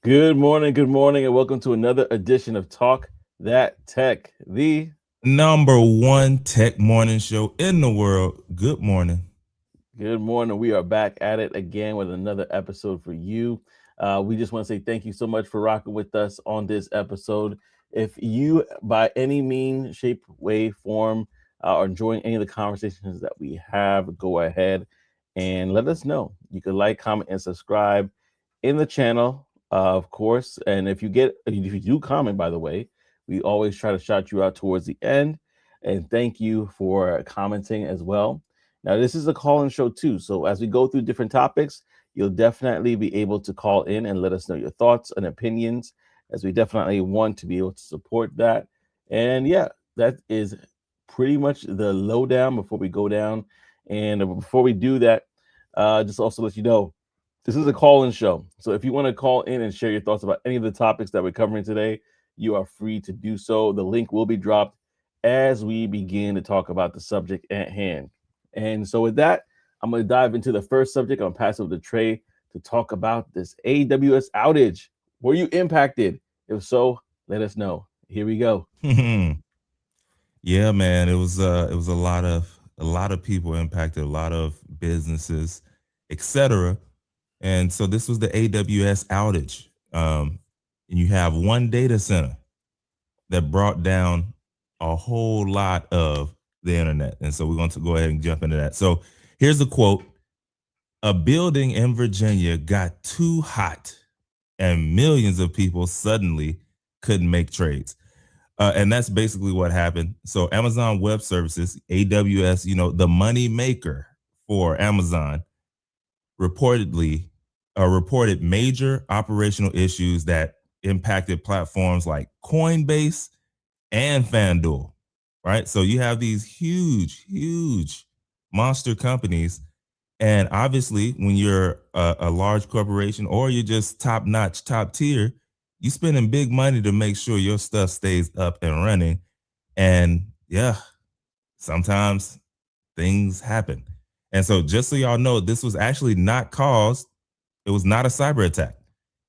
good morning, and welcome to another edition of Talk That Tech. The Number one tech morning show in the world. Good morning. Good morning. We are back at it again with another episode for you. We just want to say thank you so much for rocking with us on this episode. If you, by any means, shape, way, form, are enjoying any of the conversations that we have, go ahead and let us know. You can like, comment, and subscribe in the channel, of course. And if you do comment, by the way, we always try to shout you out towards the end. And thank you for commenting as well. Now, this is a call-in show too, so as we go through different topics, you'll definitely be able to call in and let us know your thoughts and opinions, as we definitely want to be able to support that. And yeah, that is pretty much the lowdown before we go down. And before we do that, just also let you know, this is a call-in show. So if you want to call in and share your thoughts about any of the topics that we're covering today, you are free to do so. The link will be dropped as we begin to talk about the subject at hand. And so, with that, I'm going to dive into the first subject. I'm going to pass over to Trey to talk about this AWS outage. Were you impacted? If so, let us know. Here we go. Yeah, man. It was a lot of people impacted, a lot of businesses, etc. And so this was the AWS outage. And you have one data center that brought down a whole lot of the internet. And so we're going to go ahead and jump into that. So here's a quote. A building in Virginia got too hot and millions of people suddenly couldn't make trades. And that's basically what happened. So Amazon Web Services, AWS, the money maker for Amazon, reported major operational issues that impacted platforms like Coinbase and FanDuel, right? So you have these huge monster companies. And obviously, when you're a large corporation or you're just top notch, top tier, you spending big money to make sure your stuff stays up and running. And yeah, sometimes things happen. And so just so y'all know, this was actually not caused, it was not a cyber attack.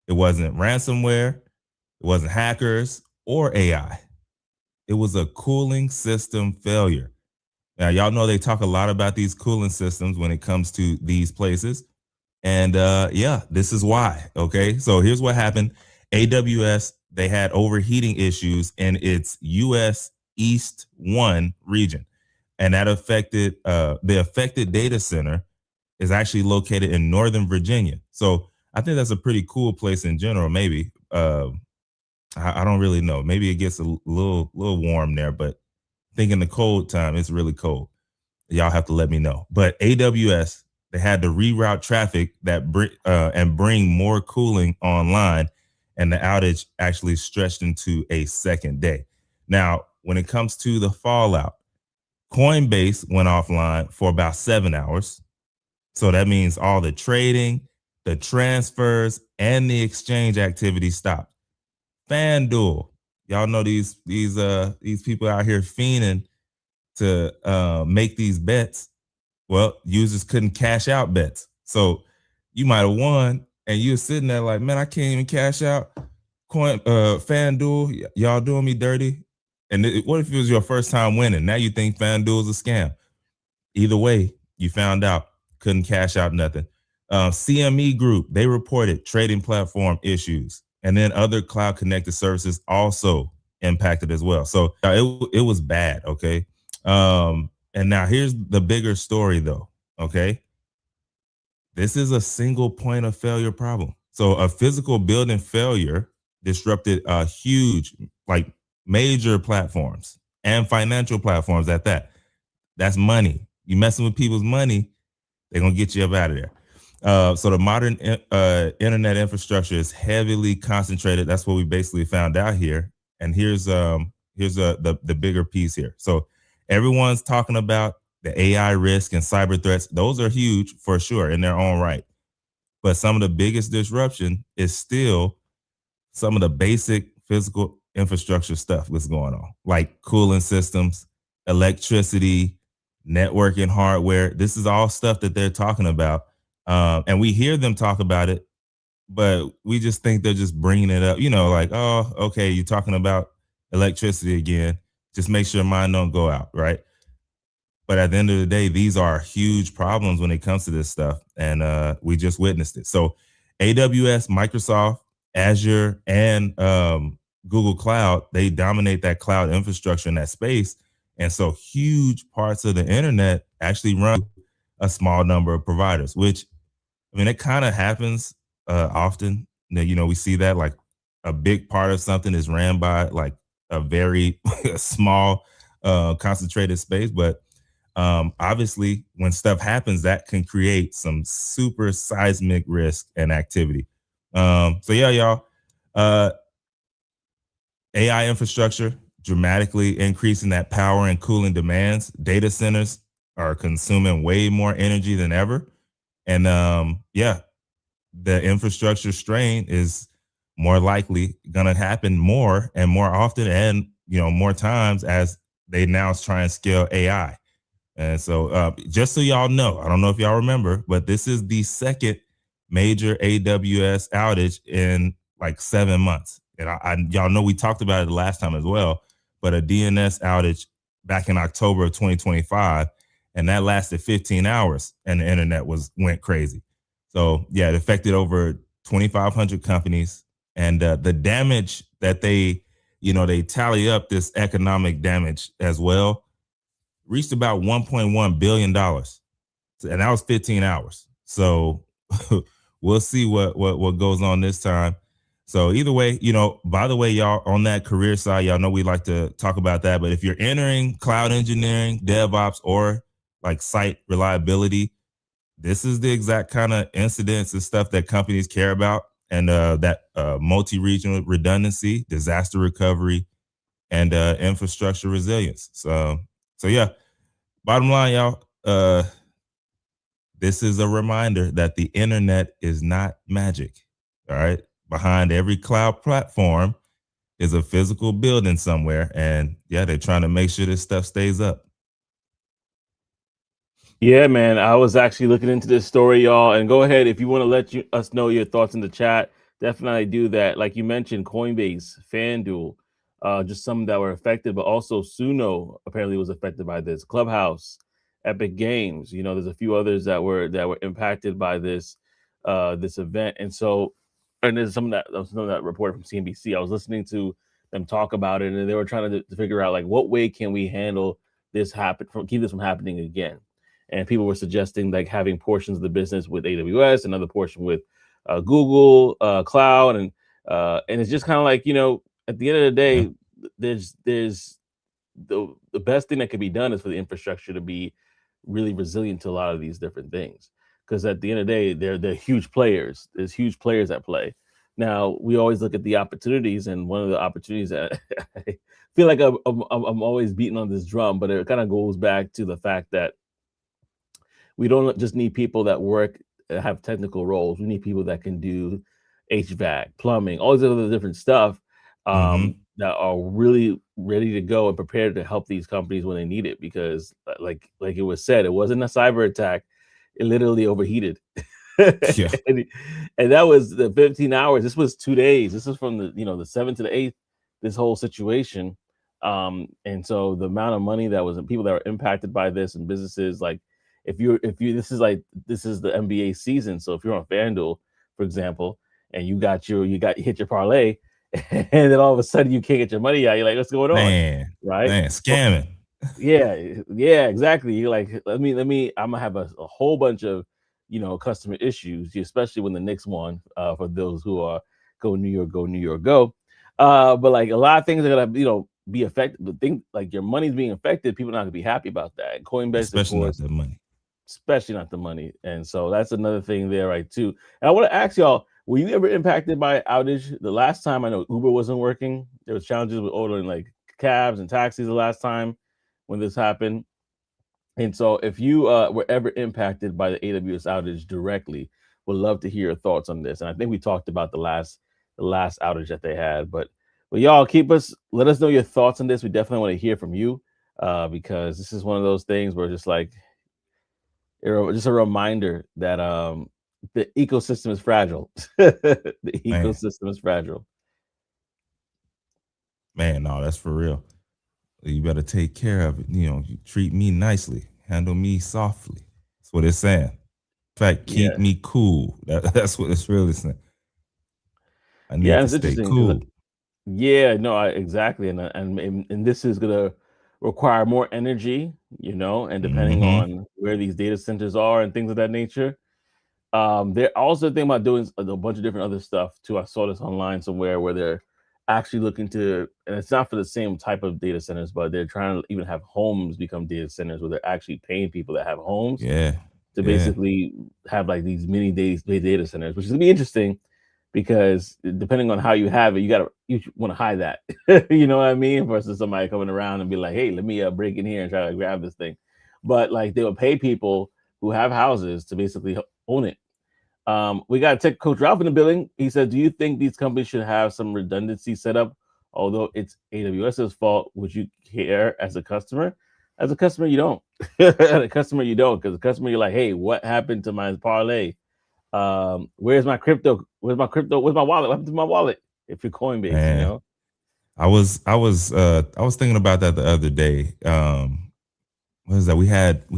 It wasn't ransomware, it wasn't hackers or AI. It was a cooling system failure. Now, y'all know they talk a lot about these cooling systems when it comes to these places. And yeah, this is why. Okay. So here's what happened. AWS, they had overheating issues in its US East 1 region. And that affected the affected data center is actually located in Northern Virginia. So I think that's a pretty cool place in general, maybe. I don't really know. Maybe it gets a little warm there, but I think in the cold time, it's really cold. Y'all have to let me know. But AWS, they had to reroute traffic and bring more cooling online, and the outage actually stretched into a second day. Now, when it comes to the fallout, Coinbase went offline for about 7 hours. So that means all the trading, the transfers, and the exchange activity stopped. FanDuel, y'all know these people out here fiending to make these bets. Well, users couldn't cash out bets. So you might have won and you're sitting there like, man, I can't even cash out. FanDuel, y'all doing me dirty. And what if it was your first time winning? Now you think FanDuel is a scam. Either way, you found out, couldn't cash out nothing. CME Group, they reported trading platform issues. And then other cloud connected services also impacted as well. So it was bad. Okay. And now here's the bigger story though. Okay. This is a single point of failure problem. So a physical building failure disrupted a huge, like major platforms and financial platforms at that. That's money. You messing with people's money, they're going to get you up out of there. So the modern internet infrastructure is heavily concentrated. That's what we basically found out here. And here's the bigger piece here. So everyone's talking about the AI risk and cyber threats. Those are huge for sure in their own right. But some of the biggest disruption is still some of the basic physical infrastructure stuff that's going on, like cooling systems, electricity, networking hardware. This is all stuff that they're talking about. And we hear them talk about it, but we just think they're just bringing it up, like, oh, okay, you're talking about electricity again. Just make sure mine don't go out, right? But at the end of the day, these are huge problems when it comes to this stuff, and we just witnessed it. So, AWS, Microsoft, Azure, and Google Cloud, they dominate that cloud infrastructure in that space, and so huge parts of the internet actually run a small number of providers. Which, I mean, it kind of happens often. We see that, like, a big part of something is ran by like a very small, concentrated space, but obviously, when stuff happens, that can create some super seismic risk and activity. So yeah, y'all, uh, AI infrastructure dramatically increasing that power and cooling demands. Data centers are consuming way more energy than ever, and yeah, the infrastructure strain is more likely going to happen more and more often, and more times as they now try and scale AI. And so, just so y'all know, I don't know if y'all remember, but this is the second major AWS outage in like 7 months. And y'all know we talked about it the last time as well, but a DNS outage back in October of 2025, and that lasted 15 hours, and the internet went crazy. So yeah, it affected over 2,500 companies, and the damage that they tally up this economic damage as well reached about $1.1 billion. And that was 15 hours. So we'll see what goes on this time. So either way, by the way, y'all, on that career side, y'all know we like to talk about that. But if you're entering cloud engineering, DevOps, or like site reliability, this is the exact kind of incidents and stuff that companies care about. And that multi-regional redundancy, disaster recovery, and infrastructure resilience. So yeah, bottom line, y'all, this is a reminder that the internet is not magic. All right. Behind every cloud platform is a physical building somewhere. And yeah, they're trying to make sure this stuff stays up. Yeah, man. I was actually looking into this story, y'all. And go ahead if you want to us know your thoughts in the chat. Definitely do that. Like you mentioned, Coinbase, FanDuel, just some that were affected, but also Suno apparently was affected by this. Clubhouse, Epic Games. There's a few others that were impacted by this event. And so, and there's some of that reported from CNBC. I was listening to them talk about it, and they were trying to figure out like what way can we handle this keep this from happening again. And people were suggesting like having portions of the business with AWS, another portion with Google Cloud, and it's just kind of like at the end of the day, there's the best thing that can be done is for the infrastructure to be really resilient to a lot of these different things, because at the end of the day, they're huge players. There's huge players at play. Now we always look at the opportunities, and one of the opportunities that I feel like I'm always beating on this drum, but it kind of goes back to the fact that we don't just need people that have technical roles. We need people that can do HVAC, plumbing, all these other different stuff that are really ready to go and prepared to help these companies when they need it. Because like it was said, it wasn't a cyber attack. It literally overheated. Yeah. and that was the 15 hours. This was 2 days. This was from the 7th to the 8th, this whole situation. And so the amount of money that was in people that were impacted by this, and businesses, like if you this is the NBA season. So if you're on FanDuel, for example, and you hit your parlay, and then all of a sudden you can't get your money out, you're like, what's going on? Right? Scamming. Yeah, exactly. You're like, let me I'm gonna have a whole bunch of customer issues, especially when the Knicks won, for those who are go New York, go. But like a lot of things are gonna be affected. The thing, like your money's being affected, people are not gonna be happy about that. And Coinbase, especially of course, not the money. Especially not the money. And so that's another thing there, right, too. And I want to ask y'all, were you ever impacted by outage? The last time I know Uber wasn't working, there was challenges with ordering like cabs and taxis the last time when this happened. And so if you were ever impacted by the AWS outage directly, would love to hear your thoughts on this. And I think we talked about the last outage that they had, but y'all let us know your thoughts on this. We definitely want to hear from you, because this is one of those things where just like just a reminder that the ecosystem is fragile. The Man, ecosystem is fragile. man, no, that's for real. You better take care of it. You treat me nicely, handle me softly. That's what it's saying. In fact, keep Yeah, me cool. That's what it's really saying. I need yeah, to it's stay interesting because cool. yeah, no, exactly, and this is gonna require more energy, and depending Mm-hmm. on where these data centers are and things of that nature. They're also thinking about doing a bunch of different other stuff too. I saw this online somewhere where they're actually looking to, and it's not for the same type of data centers, but they're trying to even have homes become data centers where they're actually paying people that have homes Yeah, to yeah, basically have like these mini data centers, which is gonna be interesting because depending on how you have it, you want to hide that, you know what I mean, versus somebody coming around and be like, hey, let me break in here and try to grab this thing. But like they would pay people who have houses to basically own it. We got Tech Coach Ralph in the building. He said, "Do you think these companies should have some redundancy set up? Although it's AWS's fault, would you care as a customer? As a customer, you don't. As a customer, you don't, because the customer, you're like, hey, what happened to my parlay? Where's my crypto? Where's my crypto? Where's my wallet? What happened to my wallet? If you're Coinbase, man. I was thinking about that the other day. What is that? We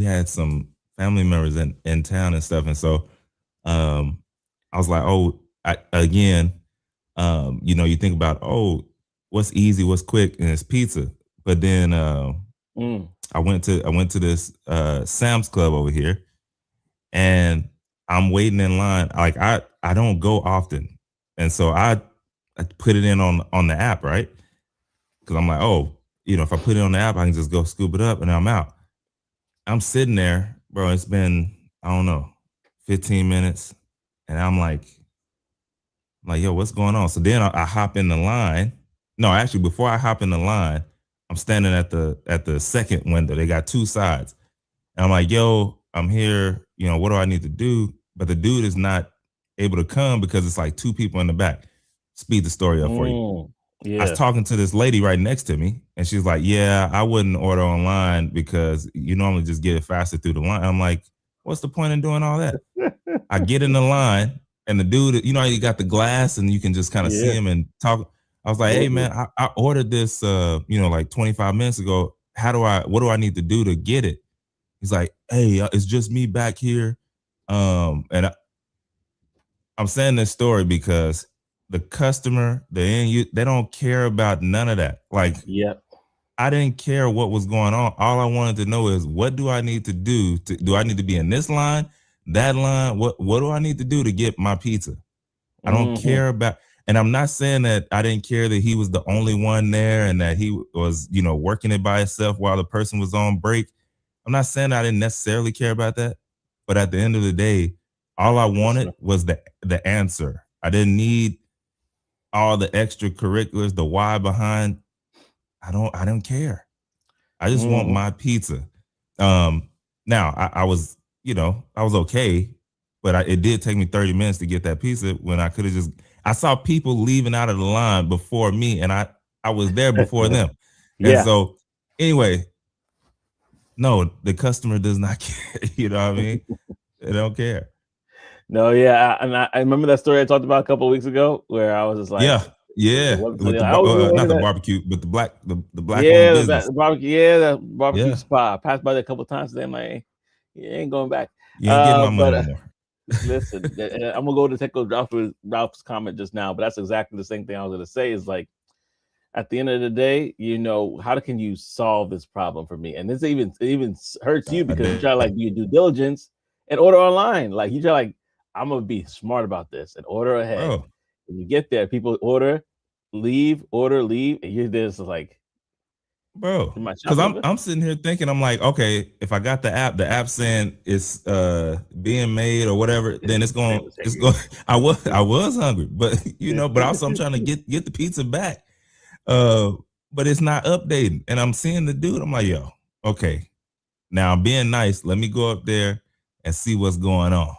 had some family members in town and stuff, and so um, I was like, oh, again, you think about, oh, what's easy, what's quick, and it's pizza. But then Mm, I went to this Sam's Club over here, and I'm waiting in line. Like I don't go often, and so I put it in on the app, right? Because I'm like, oh, if I put it on the app, I can just go scoop it up and I'm out. I'm sitting there, bro. It's been, I don't know, 15 minutes, and I'm like, yo, what's going on? So then I hop in the line. No, actually, before I hop in the line, I'm standing at the second window. They got two sides. And I'm like, yo, I'm here. What do I need to do? But the dude is not able to come because it's like two people in the back. Speed the story up for you. mm, I was yeah, talking to this lady right next to me, and she's like, yeah, I wouldn't order online because you normally just get it faster through the line. I'm like, what's the point in doing all that? I get in the line, and the dude, you got the glass and you can just kind of see yeah, him and talk. I was like, hey totally. man, I ordered this like 25 minutes ago. What do I need to do to get it? He's like, hey, it's just me back here. And I'm saying this story because the customer, they don't care about none of that. Like, Yep. I didn't care what was going on. All I wanted to know is, what do I need to do? Do I need to be in this line, that line? What do I need to do to get my pizza? I don't Hmm. care about, and I'm not saying that I didn't care that he was the only one there and that he was, working it by himself while the person was on break. I'm not saying I didn't necessarily care about that, but at the end of the day, all I wanted Customer. was the answer. I didn't need all the extracurriculars, the why behind. I don't care. I just want Hmm. my pizza. Um, Now I was okay, but it did take me 30 minutes to get that pizza when I could have just. I saw people leaving out of the line before me, and I was there before them, and Yeah. so anyway, no, the customer does not care. You know what I mean? They don't care. No, yeah, and I remember that story I talked about a couple of weeks ago where I was just like, Yeah, the yeah, website, with like, "Oh, you not ordered the that?" barbecue, but the black owned Yeah, business. the barbecue, yeah, the barbecue Yeah, spot. I passed by there a couple of times today. I'm like, "You ain't going back." you ain't getting my money But no more. listen, I'm gonna go to Techo Ralph's comment just now, but that's exactly the same thing I was gonna say. Is like, at the end of the day, how can you solve this problem for me? And this even hurts you because you try to like do your due diligence and order online. Like you try like, I'm gonna be smart about this and order ahead. Bro. When you get there, people order, leave, and you're just like, Bro, in my because shopping I'm list. I'm sitting here thinking, I'm like, okay, if I got the app saying it's being made or whatever, then Same as it's hangry. going. I was hungry, but but also I'm trying to get the pizza back. Uh, but it's not updating, and I'm seeing the dude. I'm like, yo, okay, now I'm being nice. Let me go up there and see what's going on.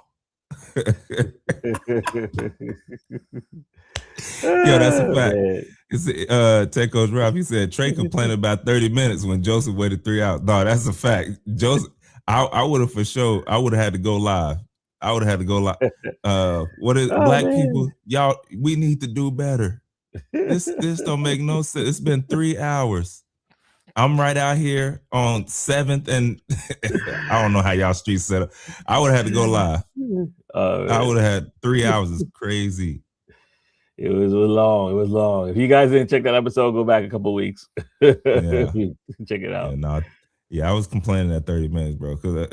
Yo, that's a Oh, fact. man. It's Tech Coach Ralph. He said Trey complained about 30 minutes when Joseph waited 3 hours. No, that's a fact. Joseph, I would have for sure. I would have had to go live. I would have had to go like, what is Oh black man. people? Y'all, we need to do better. This don't make no sense. It's been 3 hours. I'm right out here on 7th and I don't know how y'all streets set up. I would have had to go live. I Man. would have had 3 hours. It's crazy. It was long. It was long. If you guys didn't check that episode, go back a couple weeks. Yeah. Check it Yeah, out. no. Yeah, I was complaining at 30 minutes, bro, because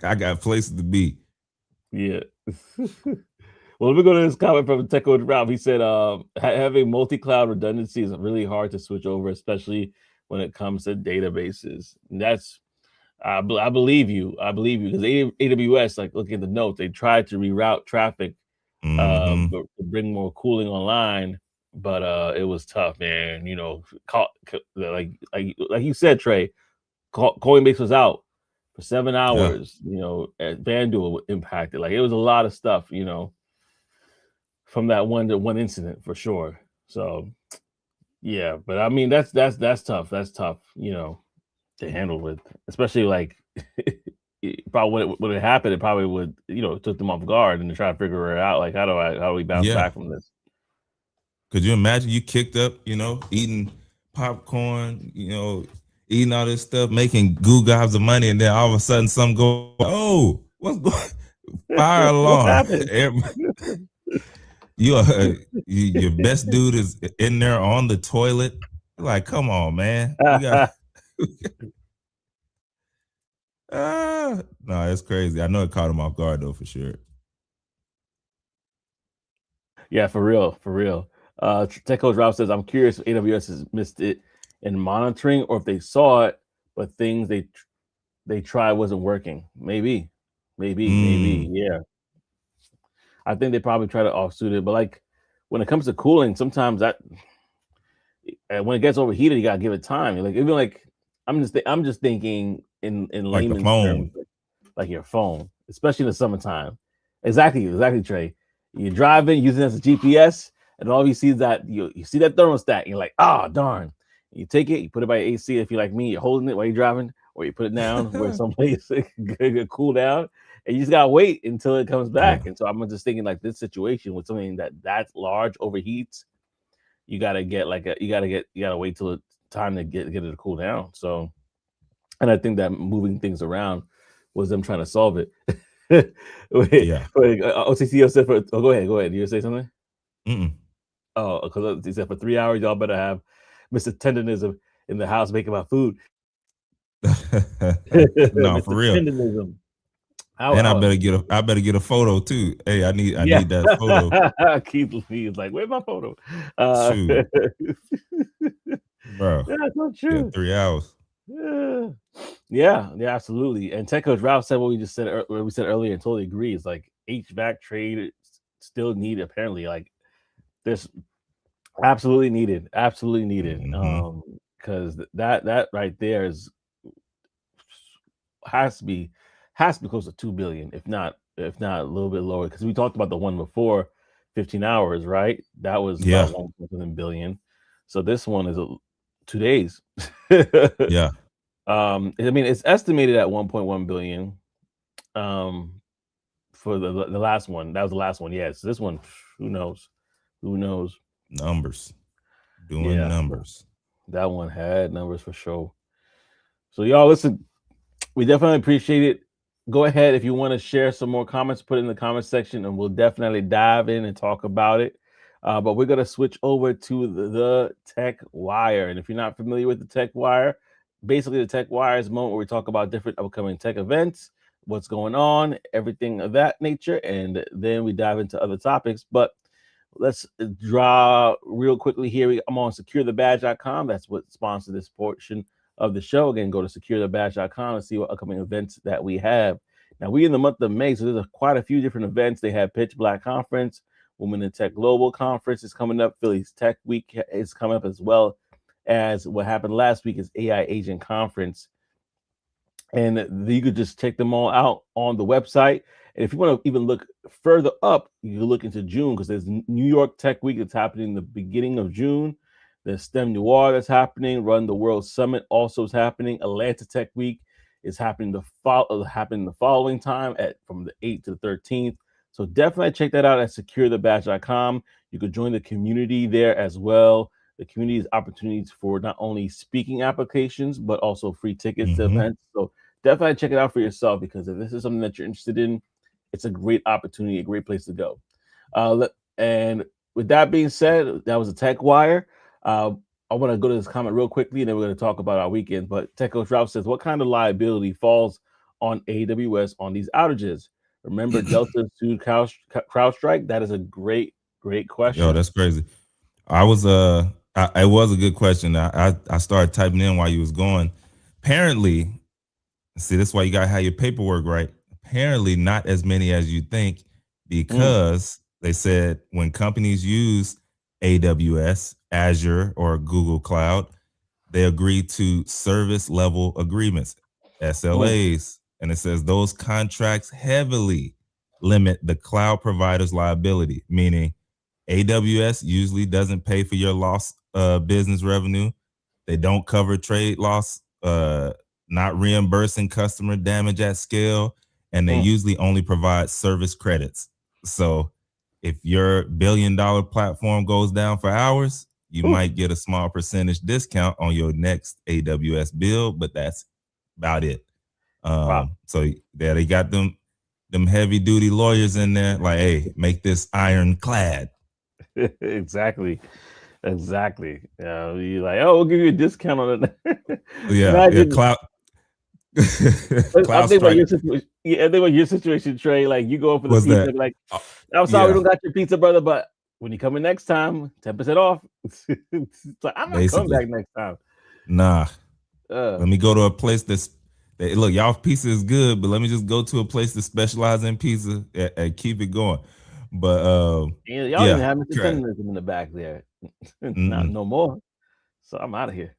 I got places to be. Yeah. Well, let me go to this comment from Tech Coach Ralph. He said, having multi-cloud redundancy is really hard to switch over, especially when it comes to databases. And that's, I believe you. I believe you, because AWS, like looking at the notes, they tried to reroute traffic Mm-hmm. to bring more cooling online, but it was tough, man. You know, like you said, Trey, Coinbase was out for 7 Yeah. hours. You know, FanDuel impacted. Like it was a lot of stuff. You know, from that one incident for sure. So yeah, but I mean that's tough. That's tough. You know, to handle with, especially like. Probably when it happened, it probably would, you know, took them off guard and to try to figure it out. Like, how do we bounce Yeah. back from this? Could you imagine you kicked up, eating popcorn, eating all this stuff, making goo gobs of money, and then all of a sudden some go, oh, what's going fire What alarm. happened? Your best dude is in there on the toilet. You're like, come on, man. We got no, it's crazy. I know it caught him off guard though, for sure. Yeah, for real, for real. Tech Coach Rob says, I'm curious if AWS has missed it in monitoring or if they saw it, but things they tried wasn't working. Maybe. Yeah. I think they probably try to offsuit it, but like when it comes to cooling, sometimes that when it gets overheated, you gotta give it time. Like even like I'm just thinking in Like the layman's terms, phone. like your phone, especially in the summertime. Exactly, Trey. You're driving using it as a GPS, and all you see is that you see that thermostat. And you're like, oh darn. You take it, you put it by AC. If you're like me, you're holding it while you're driving, or you put it down where someplace it can cool down, and you just gotta wait until it comes back. Yeah. And so I'm just thinking like this situation with something that's large overheats, you gotta wait till it's time to get it to cool down. So, and I think that moving things around was them trying to solve it. Yeah. OCCO said go ahead. You gonna say something? Mm-mm. Oh, because he said for 3 hours y'all better have Mr. Tendenism in the house making my food. No, for Mr. real. Tendenism. And I better get a photo too. Hey, I need that photo. Keith Lee is like, where's my photo? Shoot, bro. That's not Yeah, true. 3 hours. Yeah, absolutely. And Tech Coach Ralph said what we just said, what we said earlier, and totally agree. It's like HVAC trade still needed. Apparently, like this absolutely needed, Mm-hmm. because that right there has to be close to 2 billion, if not a little bit lower. Because we talked about the one before, 15 hours, right? That was Yeah. about 1 billion. So this one is 2 days. Yeah. I mean, it's estimated at 1.1 billion. For the last one, that was the last one. Yes, this one, who knows? Numbers. Doing Yeah, numbers. that one had numbers for sure. So y'all, listen, we definitely appreciate it. Go ahead if you want to share some more comments, put it in the comment section, and we'll definitely dive in and talk about it. But we're gonna switch over to the Tech Wire, and if you're not familiar with the Tech Wire, basically the Tech Wire is a moment where we talk about different upcoming tech events, what's going on, everything of that nature, and then we dive into other topics. But let's draw real quickly here. I'm on securethebadge.com. That's what sponsored this portion of the show. Again, go to securethebadge.com and see what upcoming events that we have. Now, we're in the month of May, so there's quite a few different events. They have Pitch Black Conference, Women in Tech Global Conference is coming up. Philly's Tech Week is coming up, as well as what happened last week is AI Agent Conference. And you could just check them all out on the website. And if you want to even look further up, you can look into June, because there's New York Tech Week that's happening in the beginning of June. There's STEM Noir that's happening. Run the World Summit also is happening. Atlanta Tech Week is happening the following time from the 8th to the 13th. So definitely check that out at securethebadge.com. You could join the community there as well. The community has opportunities for not only speaking applications, but also free tickets to events. So definitely check it out for yourself, because if this is something that you're interested in, it's a great opportunity, a great place to go. And with that being said, that was a Tech Wire. I want to go to this comment real quickly, and then we're going to talk about our weekend. But Tech Coach Ralph says, what kind of liability falls on AWS on these outages? Remember Delta sued CrowdStrike? That is a great question. Yo, that's crazy. It was a good question. I started typing in while you was going. Apparently, see, that's why you gotta have your paperwork right. Apparently, not as many as you think, because they said when companies use AWS, Azure, or Google Cloud, they agree to service level agreements, SLAs. And it says those contracts heavily limit the cloud provider's liability, meaning AWS usually doesn't pay for your lost business revenue. They don't cover trade loss, not reimbursing customer damage at scale, and they usually only provide service credits. So if your billion-dollar platform goes down for hours, you might get a small percentage discount on your next AWS bill, but that's about it. Wow. So yeah, they got them heavy duty lawyers in there, like, hey, make this ironclad. Exactly. You're like, oh, we'll give you a discount on it. Yeah, cloud. I think about your situation. Yeah, I think about your situation, Trey. Like, you go for the pizza, like, I'm sorry, we don't got your pizza, brother, but when you come in next time, 10% off. It's like, I'm not coming back next time. Nah. Let me go to a place look, y'all pizza is good, but let me just go to a place that specializes in pizza and keep it going. But y'all even have Mr. Tenderism in the back there. Not no more. So I'm out of here.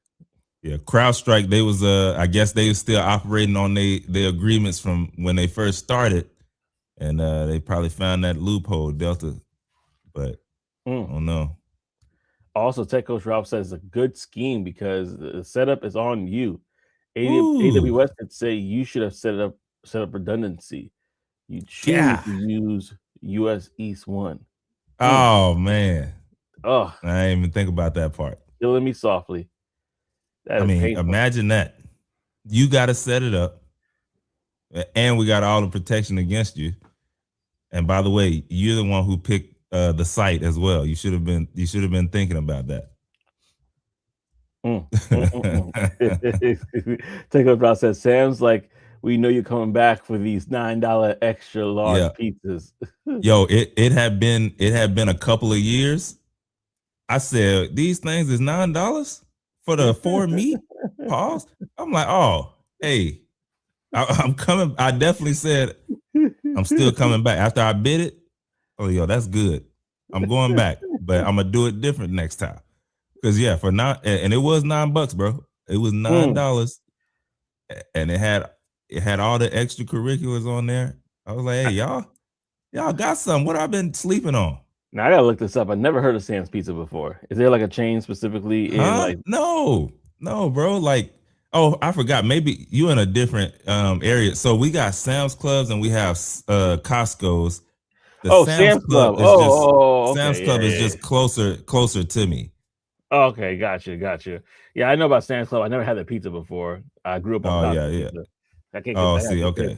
Yeah, CrowdStrike, they was I guess they was still operating on their agreements from when they first started, and they probably found that loophole, Delta, but I don't know. Also, Tech Coach Ralph says it's a good scheme because the setup is on you. AWS could say you should have set up redundancy. You choose to use US East 1. Oh man. Oh, I didn't even think about that part. Killing me softly. I mean, painful. Imagine that. You got to set it up, and we got all the protection against you. And by the way, you're the one who picked the site as well. You should have been thinking about that. Take a process. Sam's like, we know you're coming back for these $9 extra large pizzas. Yo, it had been a couple of years. I said, these things is $9 for the 4 meat. Pause. I'm like, oh, hey, I'm coming. I definitely said I'm still coming back after I bid it. Oh, yo, that's good. I'm going back, but I'm gonna do it different next time. Cause yeah, for not, and it was $9, bro. It was $9, and it had all the extracurriculars on there. I was like, hey, y'all got something. What I've been sleeping on? Now I gotta look this up. I never heard of Sam's Pizza before. Is there like a chain specifically in like? No, bro. Like, oh, I forgot. Maybe you in a different area. So we got Sam's Clubs and we have Costco's. Sam's Club. Sam's Club is just closer to me. Okay, gotcha. Yeah, I know about Sam's Club. I never had the pizza before. I grew up on Costco pizza. I can't okay.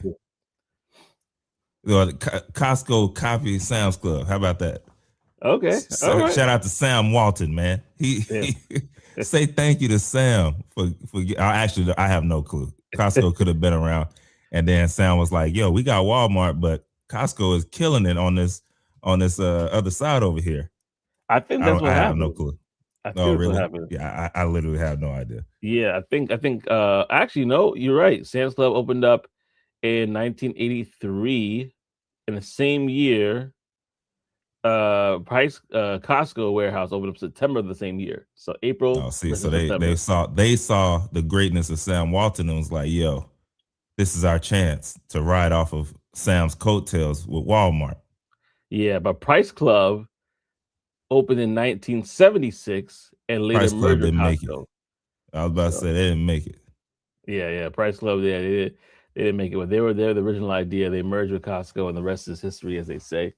Costco copy Sam's Club. How about that? Okay. Shout out to Sam Walton, man. He say thank you to Sam for actually, I have no clue. Costco could have been around, and then Sam was like, "Yo, we got Walmart, but Costco is killing it on this other side over here." I think that's what happened. I have no clue. Oh, really? Yeah, I literally have no idea. Yeah, I think actually no, you're right. Sam's Club opened up in 1983. In the same year, Costco warehouse opened up September of the same year. So April. Oh, see, so they saw the greatness of Sam Walton and was like, "Yo, this is our chance to ride off of Sam's coattails with Walmart." Yeah, but Price Club opened in 1976 and later merged with Costco. I was about to say they didn't make it. Yeah. Price Club. Yeah, they didn't make it. But they were there. The original idea. They merged with Costco, and the rest is history, as they say.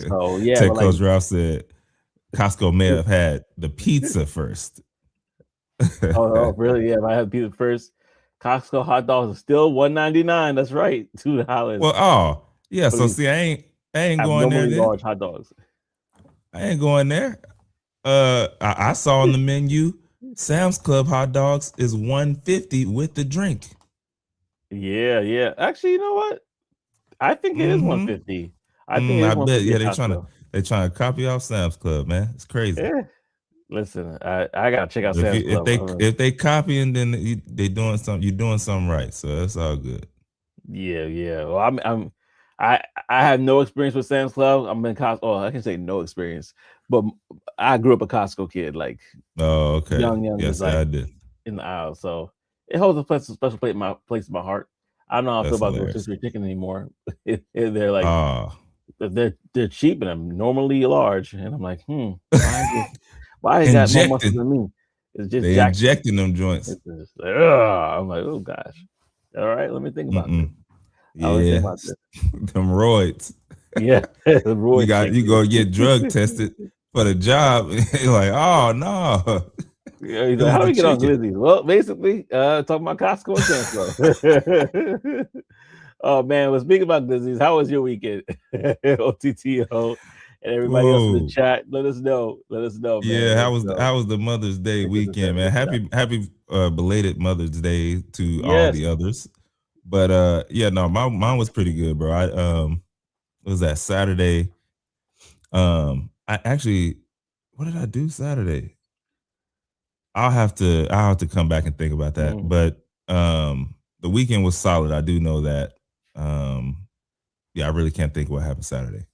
So yeah, Tech but like, Coach Ralph said Costco may have had the pizza first. really? Yeah, if I had pizza first, Costco hot dogs are still $1.99. That's right, $2. Well, oh yeah. For So these see, I ain't going there abnormally then. large hot dogs. I ain't going there. I saw on the menu Sam's Club hot dogs is 150 with the drink. Yeah. Actually, you know what? I think it is Mm-hmm. 150. I think it is I bet. 150 Yeah, at Costco. they trying to copy off Sam's Club, man. It's crazy. Yeah. Listen, I gotta check out But Sam's Club. if they copying, then they doing something. You're doing something right, so that's all good. Yeah. Well, I I have no experience with Sam's Club. I'm in Costco. Oh, I can say no experience, but I grew up a Costco kid, like Oh, okay. young, just Yes, like I did. in the aisle. So it holds a special place in my heart. I don't know how I feel That's about hilarious. rotisserie chicken anymore. They're like Ah, they're cheap and I'm normally large, and I'm like, why it got more muscle injecting. than me? It's just They jacked. injecting them joints. It's just like, ugh. I'm like, oh gosh. All right, let me think about this. Mm-mm. I want to think Yeah, about this. them roids. Yeah, You Roy got chicken. you go get drug tested for the job. You're like, oh no, Yeah, he's it like, was how do the we get on chicken. Glizzy's? Well, basically, talking about Costco and Sam's Club. Oh man, well, speaking about Glizzy's, how was your weekend? OTTO and everybody else in the Whoa. chat, let us know. Let us know, man. Yeah, Let us know. how was the Mother's Day Take us a weekend, step. man? Happy belated Mother's Day to all Yes. the others. But yeah, no, mine was pretty good, bro. It was that Saturday. I actually, what did I do Saturday? I'll have to come back and think about that. Mm. But the weekend was solid. I do know that. Um yeah, I really can't think what happened Saturday.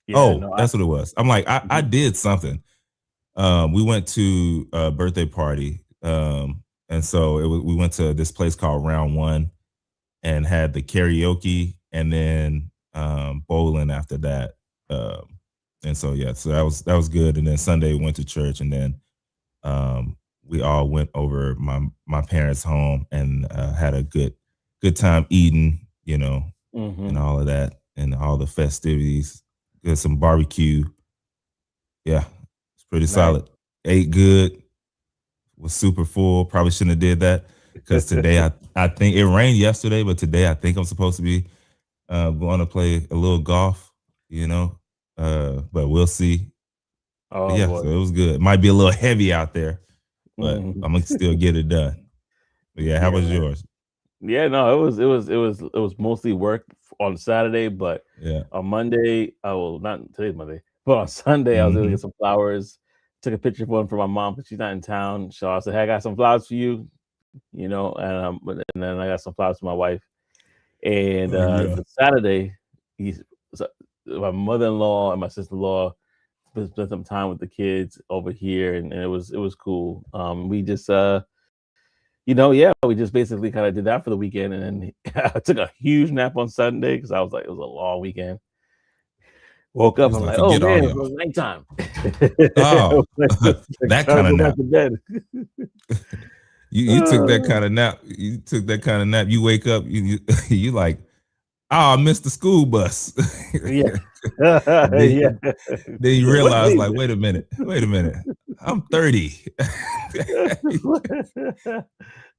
Yeah, Oh, no, that's what it was. I'm like, I mhm. did something. We went to a birthday party. And so we went to this place called Round One and had the karaoke and then bowling after that. And so yeah, so that was good. And then Sunday we went to church, and then we all went over my parents' home and had a good time eating, and Mhm. all of that and all the festivities. Did some barbecue. Yeah, it's pretty Nice. solid. Ate good. Was super full. Probably shouldn't have did that because today I think it rained yesterday, but today I think I'm supposed to be going to play a little golf. You know, but we'll see. But Oh yeah, boy. so it was good. It might be a little heavy out there, but Mhm. I'm gonna still get it done. But yeah, how Yeah, was man. yours? Yeah, no, it was mostly work on Saturday, but Yeah. on Monday, well, not today's Monday, but on Sunday, I was able to get Hmm. some flowers. Took a picture of one for my mom because she's not in town. So I said, "Hey, I got some flowers for you," and then I got some flowers for my wife. And Oh yeah. the Saturday, he's so my mother-in-law and my sister-in-law spent some time with the kids over here, and it was cool. We just yeah, we just basically kind of did that for the weekend, and then I took a huge nap on Sunday because I was like, it was a long weekend. Woke You up, was I'm like, like, oh forget all man, it y'all. was nighttime. Oh, Like, that time kind to of go back nap. to bed. You took that Uh, kind of nap. You took that kind of nap. You wake up, you like, oh, I missed the school bus. yeah, then, yeah. then you Like, what realize, day is like, wait a minute. I'm 30. it?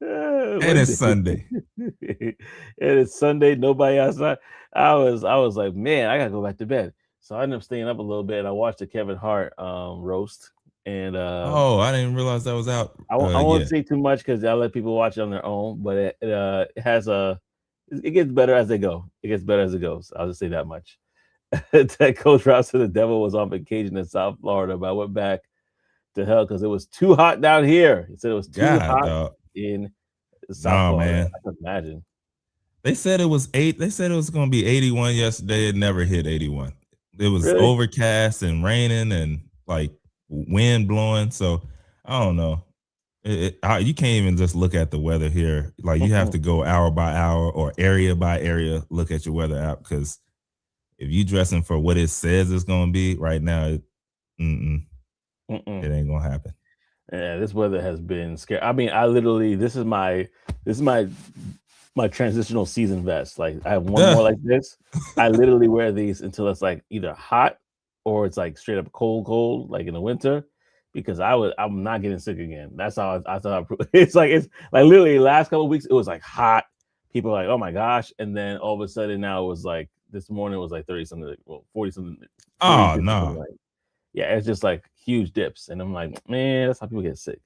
And What it's day? Sunday. And it's Sunday, nobody outside. I was like, man, I gotta go back to bed. So I ended up staying up a little bit. And I watched the Kevin Hart roast, and Oh, I didn't realize that was out I won't yet. say too much because I'll let people watch it on their own. But it has it gets better as they go. It gets better as it goes. I'll just say that much. That Coach Ross said the devil was on vacation in South Florida, but I went back to hell because it was too hot down here. He said it was too God, hot dog. in South Nah, Florida. man. I can imagine. They said it was eight. They said it was going to be 81 yesterday. It never hit 81. It was Really? overcast and raining and like wind blowing. So I don't know. You can't even just look at the weather here. Like you have Mm-mm, to go hour by hour or area by area, look at your weather app. Because if you dressing for what it says it's going to be right now, mm-mm, mm-mm. it ain't going to happen. Yeah, this weather has been scary. I mean, this is my transitional season vest. Like I have one more like this. I literally wear these until it's like either hot or it's like straight up cold, like in the winter, because I'm not getting sick again. That's how I thought. It's like literally last couple of weeks it was like hot. People are like, oh my gosh, and then all of a sudden now it was like this morning it was like 30 something, well 40 something, 40, Oh 50 something, no, like yeah, it's just like huge dips, and I'm like, man, that's how people get sick.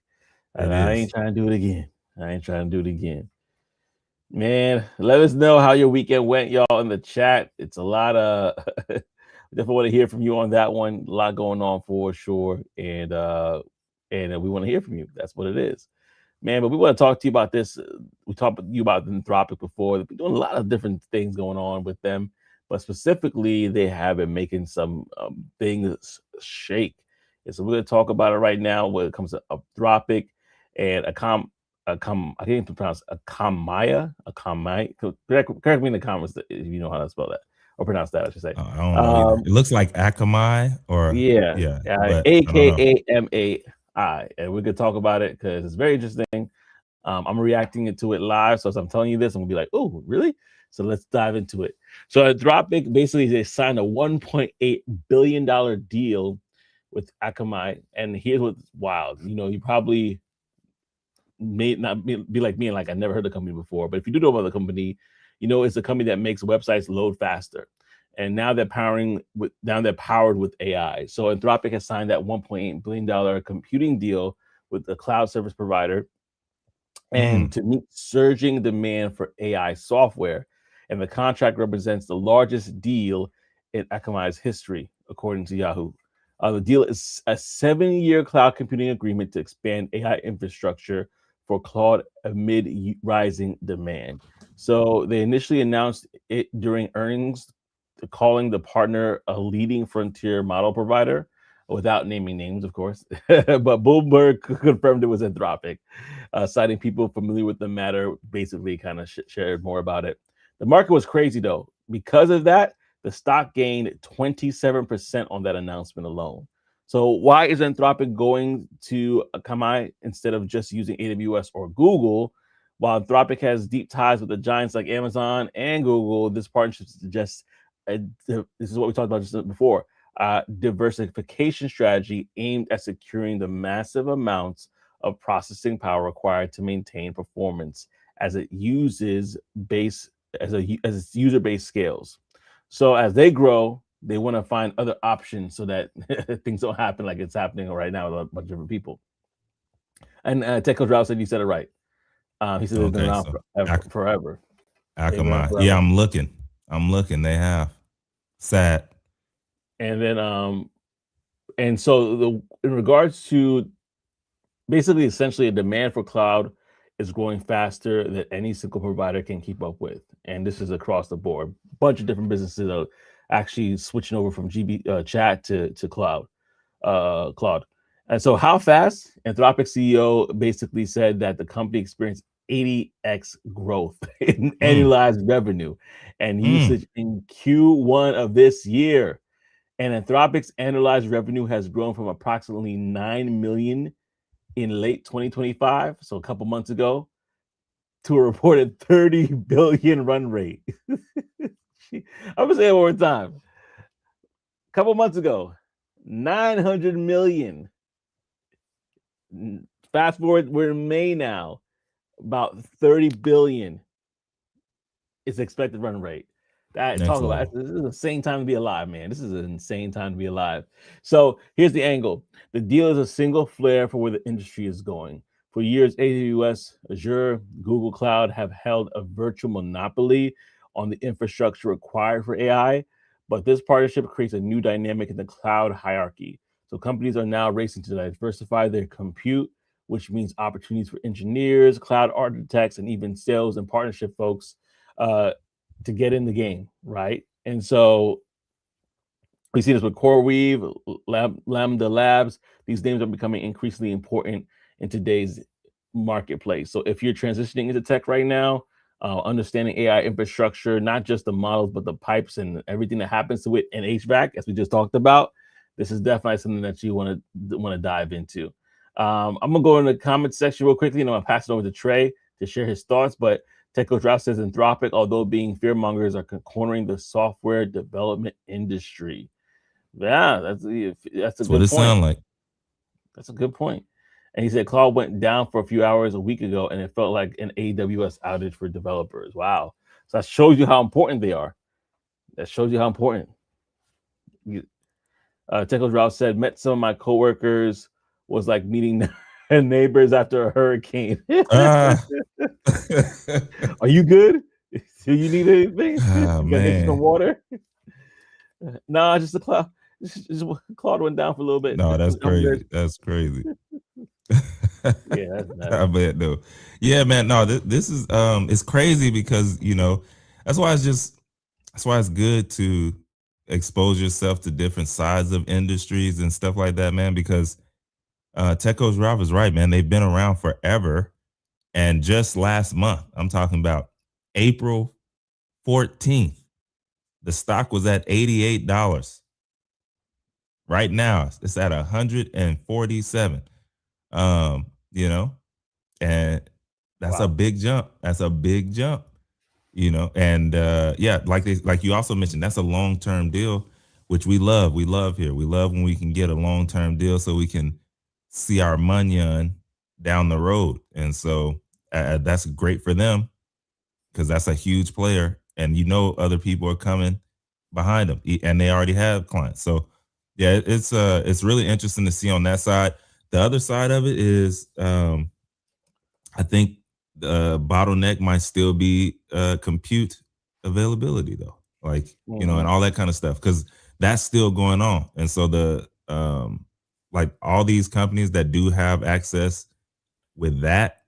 it And I ain't is. trying to do it again. I ain't trying to do it again. Man, let us know how your weekend went, y'all, in the chat. It's a lot of definitely want to hear from you on that one. A lot going on for sure. And we want to hear from you. That's what it is. Man, but we want to talk to you about this. We talked to you about Anthropic before. They've been doing a lot of different things going on with them, but specifically, they have been making some things shake. And so we're going to talk about it right now when it comes to Anthropic and I can't even pronounce Akamai. Correct me in the comments if you know how to spell that or pronounce that, I should say. I don't know either. It looks like Akamai or Yeah, but I don't know. AKAMAI, and we could talk about it because it's very interesting. I'm reacting to it live, so as I'm telling you this, I'm gonna be like, "Oh, really?" So let's dive into it. So Anthropic basically they signed a $1.8 billion deal with Akamai, and here's what's wild. You know, you probably may not be like me and like I never heard the company before, but if you do know about the company, you know it's a company that makes websites load faster. And now they're powered with AI. So Anthropic has signed that $1.8 billion computing deal with the cloud service provider and to meet surging demand for AI software. And the contract represents the largest deal in Akamai's history, according to Yahoo. The deal is a 7-year cloud computing agreement to expand AI infrastructure for cloud amid rising demand. So they initially announced it during earnings, calling the partner a leading frontier model provider, without naming names, of course. But Bloomberg confirmed it was Anthropic, citing people familiar with the matter, basically kind of shared more about it. The market was crazy, though. Because of that, the stock gained 27% on that announcement alone. So why is Anthropic going to Akamai instead of just using AWS or Google? While Anthropic has deep ties with the giants like Amazon and Google, this partnership suggests this is what we talked about just before, diversification strategy aimed at securing the massive amounts of processing power required to maintain performance as its user base scales. So as they grow, they want to find other options so that things don't happen like it's happening right now with a bunch of different people. And Techo Drow said you said it right. He said they've been around forever. Akamai. Yeah, I'm looking. They have. Sad. And then and so in regards to basically essentially a demand for cloud is growing faster than any single provider can keep up with. And this is across the board. A bunch of different businesses are actually switching over from chat to cloud. And so how fast? Anthropic CEO basically said that the company experienced 80x growth in annualized revenue and usage in Q1 of this year. And Anthropic's annualized revenue has grown from approximately 9 million in late 2025, so a couple months ago, to a reported 30 billion run rate. I'm gonna say it one more time. A couple months ago, 900 million. Fast forward, we're in May now, about 30 billion is expected run rate. Talk about this is an insane time to be alive, man. This is an insane time to be alive. So here's the angle. The deal is a single flare for where the industry is going. For years, AWS, Azure, Google Cloud have held a virtual monopoly on the infrastructure required for AI, but this partnership creates a new dynamic in the cloud hierarchy. So companies are now racing to diversify their compute, which means opportunities for engineers, cloud architects, and even sales and partnership folks to get in the game, right? And so we see this with CoreWeave, Lambda Labs. These names are becoming increasingly important in today's marketplace. So if you're transitioning into tech right now, understanding AI infrastructure, not just the models, but the pipes and everything that happens to it, and HVAC, as we just talked about, this is definitely something that you want to dive into. I'm gonna go in the comment section real quickly, and I'm gonna pass it over to Trey to share his thoughts. But Techo Drop says Anthropic, although being fearmongers, are cornering the software development industry. Yeah, that's a what good it point. sounds like. That's a good point. And he said Claude went down for a few hours a week ago, and it felt like an AWS outage for developers. Wow. So that shows you how important they are. That shows you how important. Techo Drop said, met some of my coworkers, was like meeting neighbors after a hurricane. Are you good? Do you need anything? Oh, Can I get you some man. water? Nah, just the cloud. Just Claude went down for a little bit. No, that's I'm good. crazy. That's crazy. Yeah, that's nuts. I bet though. Yeah, man. No, this is it's crazy because that's why it's good to expose yourself to different sides of industries and stuff like that, man. Because Techo's Rob is right, man. They've been around forever, and just last month, I'm talking about April 14th, the stock was at $88. Right now, it's at 147. You know, and that's a Wow. big jump. That's a big jump. And yeah, like you also mentioned, that's a long-term deal, which we love. We love here. We love when we can get a long-term deal so we can see our money on down the road. And so that's great for them because that's a huge player, and other people are coming behind them, and they already have clients. So yeah, it's really interesting to see on that side. The other side of it is, I think the bottleneck might still be compute availability, though, like and all that kind of stuff, because that's still going on. And so like all these companies that do have access with that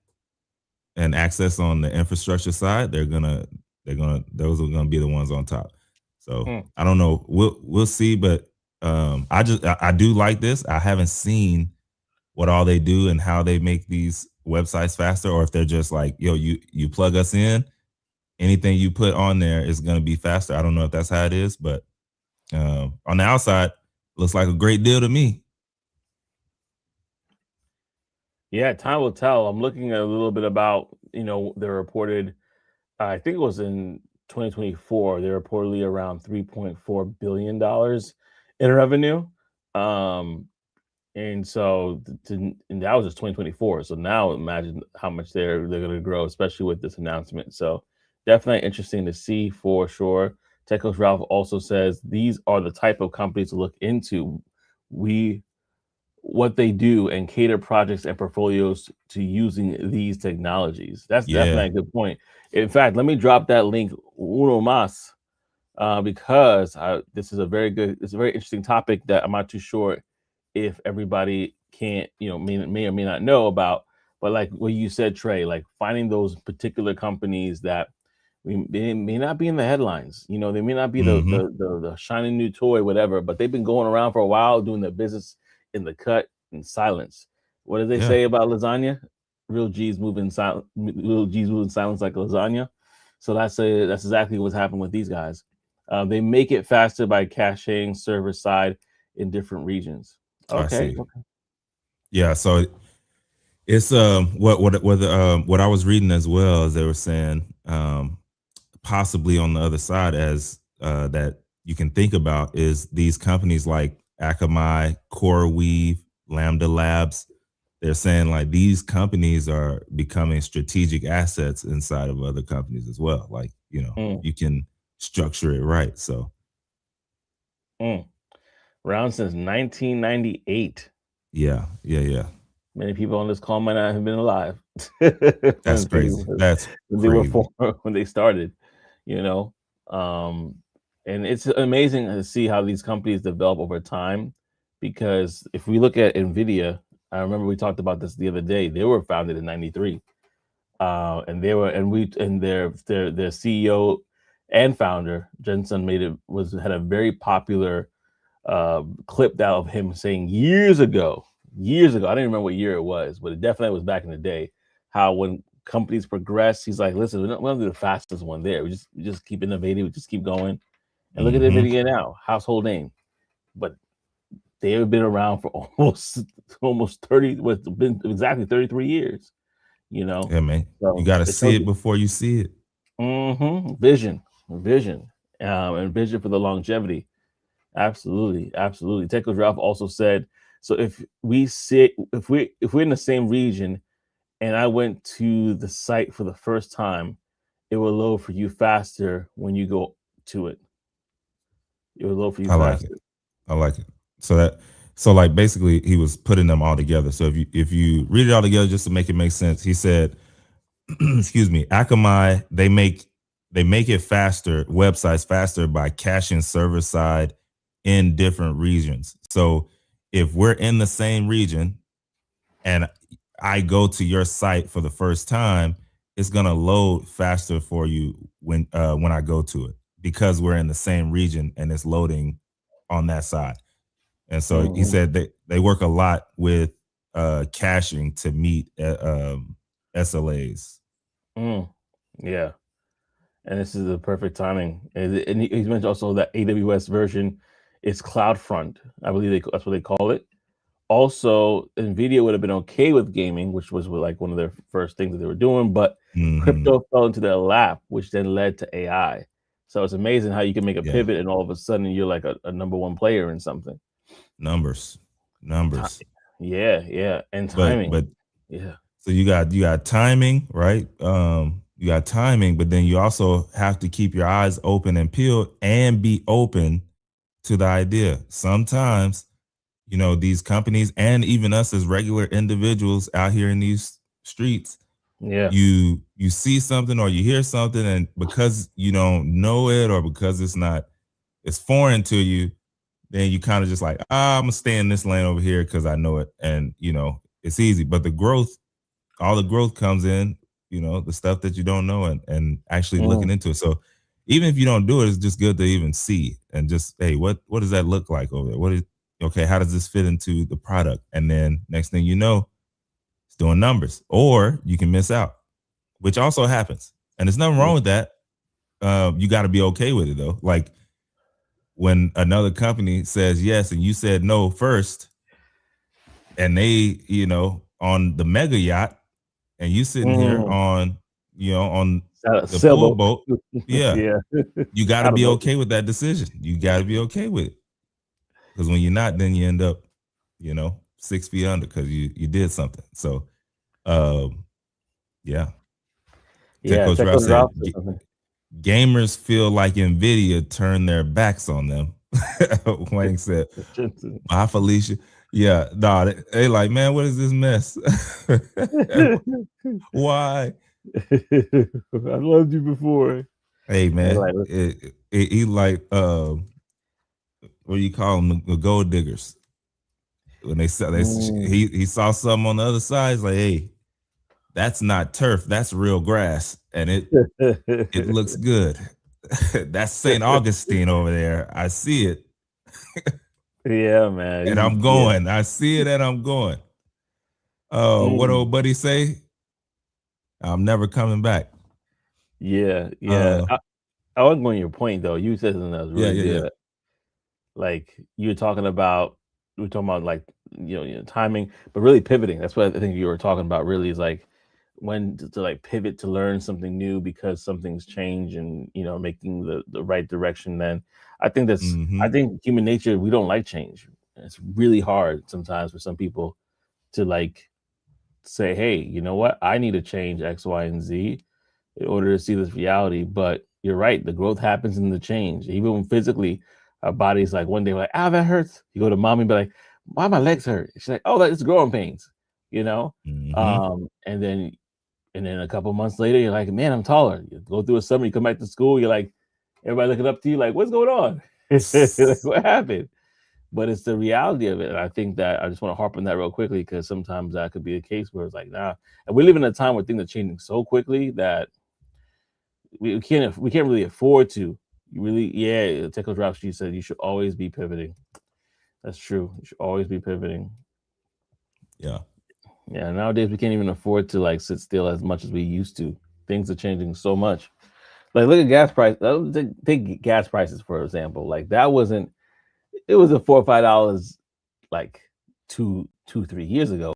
and access on the infrastructure side, those are gonna be the ones on top. So I don't know. We'll see, but I do like this. I haven't seen what all they do and how they make these websites faster, or if they're just like, yo, you plug us in, anything you put on there is gonna be faster. I don't know if that's how it is, but on the outside, looks like a great deal to me. Yeah, time will tell. I'm looking at a little bit about, they reported, I think it was in 2024, they're reportedly around $3.4 billion in revenue. And so and that was just 2024. So now imagine how much they're going to grow, especially with this announcement. So definitely interesting to see for sure. Tech Coach Ralph also says these are the type of companies to look into. What they do and cater projects and portfolios to using these technologies. That's definitely a good point. In fact, let me drop that link uno mas, because this is it's a very interesting topic that I'm not too sure if everybody can't, may or may not know about. But like what you said, Trey, like finding those particular companies that they may not be in the headlines, they may not be the shiny new toy, whatever, but they've been going around for a while doing their business in the cut in silence. What do they say about lasagna? Real G's moving silent. Real G's moving silence like lasagna. So that's exactly what's happened with these guys. They make it faster by caching server side in different regions. I Okay. see. Yeah. So it's what I was reading as well, as they were saying, possibly on the other side, as that you can think about, is these companies like Akamai, CoreWeave, Lambda Labs. They're saying like these companies are becoming strategic assets inside of other companies as well. Like, you can structure it right. So around since 1998. Yeah. Many people on this call might not have been alive. That's crazy. When they started, and it's amazing to see how these companies develop over time. Because if we look at Nvidia, I remember we talked about this the other day. They were founded in '93, and their CEO and founder Jensen had a very popular clip out of him saying years ago, I didn't remember what year it was, but it definitely was back in the day, how when companies progress, he's like, listen, we're not the fastest one there. We just keep innovating, we just keep going. And look at NVIDIA now, household name. But they have been around for almost 30, what's been exactly 33 years, you know. Yeah, man. You So got to it see tells it before you see it. you, vision, and vision for the longevity. Absolutely, absolutely. Techo's Ralph also said, so if we're in the same region and I went to the site for the first time, it will load for you faster when you go to it. It will load for you I like it. faster. I like it. So that so like basically he was putting them all together. So if you read it all together just to make it make sense, he said, excuse me, Akamai, they make it faster, websites faster by caching server side in different regions. So if we're in the same region and I go to your site for the first time, it's gonna load faster for you when I go to it because we're in the same region and it's loading on that side. And so he Hmm. said they work a lot with caching to meet SLAs. Mm, yeah, and this is the perfect timing. And he's mentioned also that AWS version is CloudFront. I believe that's what they call it. Also, Nvidia would have been okay with gaming, which was like one of their first things that they were doing, but Hmm. crypto fell into their lap, which then led to AI. So it's amazing how you can make a Yeah, pivot and all of a sudden you're like a number one player in something. numbers, Ti- numbers. Yeah, yeah, and But timing. Yeah. so you got timing, right? You got timing, but then you also have to keep your eyes open and peeled and be open to the idea. Sometimes, these companies and even us as regular individuals out here in these streets, Yeah. you see something or you hear something, and because you don't know it or because it's foreign to you, then you kind of just like, I'm gonna stay in this lane over here because I know it, and it's easy. But all the growth comes in, the stuff that you don't know and actually looking Mm, into it. So even if you don't do it, it's just good to even see and just, hey, what does that look like over there? Okay, how does this fit into the product? And then next thing you know, it's doing numbers, or you can miss out, which also happens. And there's nothing yeah. wrong with that. You got to be okay with it though. Like when another company says yes and you said no first, and they, on the mega yacht, and you sitting here Mm, on the pool sailboat. boat, yeah, Yeah. you got to Out of be boat. okay with that decision. You got to be okay with it, because when you're not, then you end up, 6 feet under because you did something. So, um, yeah. Tech Yeah, Coach check Ralph those said routes or something. gamers feel like Nvidia turned their backs on them. Wayne said, "Hi, Felicia." Yeah, nah, they like, man, what is this mess? Why? I loved you before. Hey, And man, like, he like what do you call them? The gold diggers. When mm. he saw something on the other side, he's like, hey, that's not turf, that's real grass, and it looks good. That's St. Augustine over there. I see it, Yeah, man. and I'm Yeah. going. I see it, and I'm going. What Mm. old buddy say? I'm never coming back. Yeah, yeah. Uh, I wasn't going your point though. You said something that was yeah, really yeah, yeah. good. Like you were talking about, we were talking about like timing, but really pivoting. That's what I think you were talking about. Really is like when to like pivot to learn something new because something's changed and making the right direction. Then I Mm-hmm. think human nature, we don't like change. It's really hard sometimes for some people to like say, hey, you know what? I need to change X, Y, and Z in order to see this reality. But you're right, the growth happens in the change. Even when physically, our body's like one day we're like, that hurts. You go to mommy, be like, why my legs hurt? She's like, oh, that's growing pains, you know? Mm-hmm. And then a couple months later, you're like, man, I'm taller. You go through a summer, you come back to school, you're like, everybody looking up to you, like, what's going on? Like, what happened? But it's the reality of it. And I think that I just want to harp on that real quickly because sometimes that could be a case where it's like, nah. And we live in a time where things are changing so quickly that we can't really afford to. You really, yeah. Techo Drop Street said you should always be pivoting. That's true. You should always be pivoting. Yeah. Yeah. Nowadays we can't even afford to like sit still as much as we used to. Things are changing so much. Like look at gas price. Take gas prices for example. Like that wasn't. It was a $4 or $5 like 3 years ago.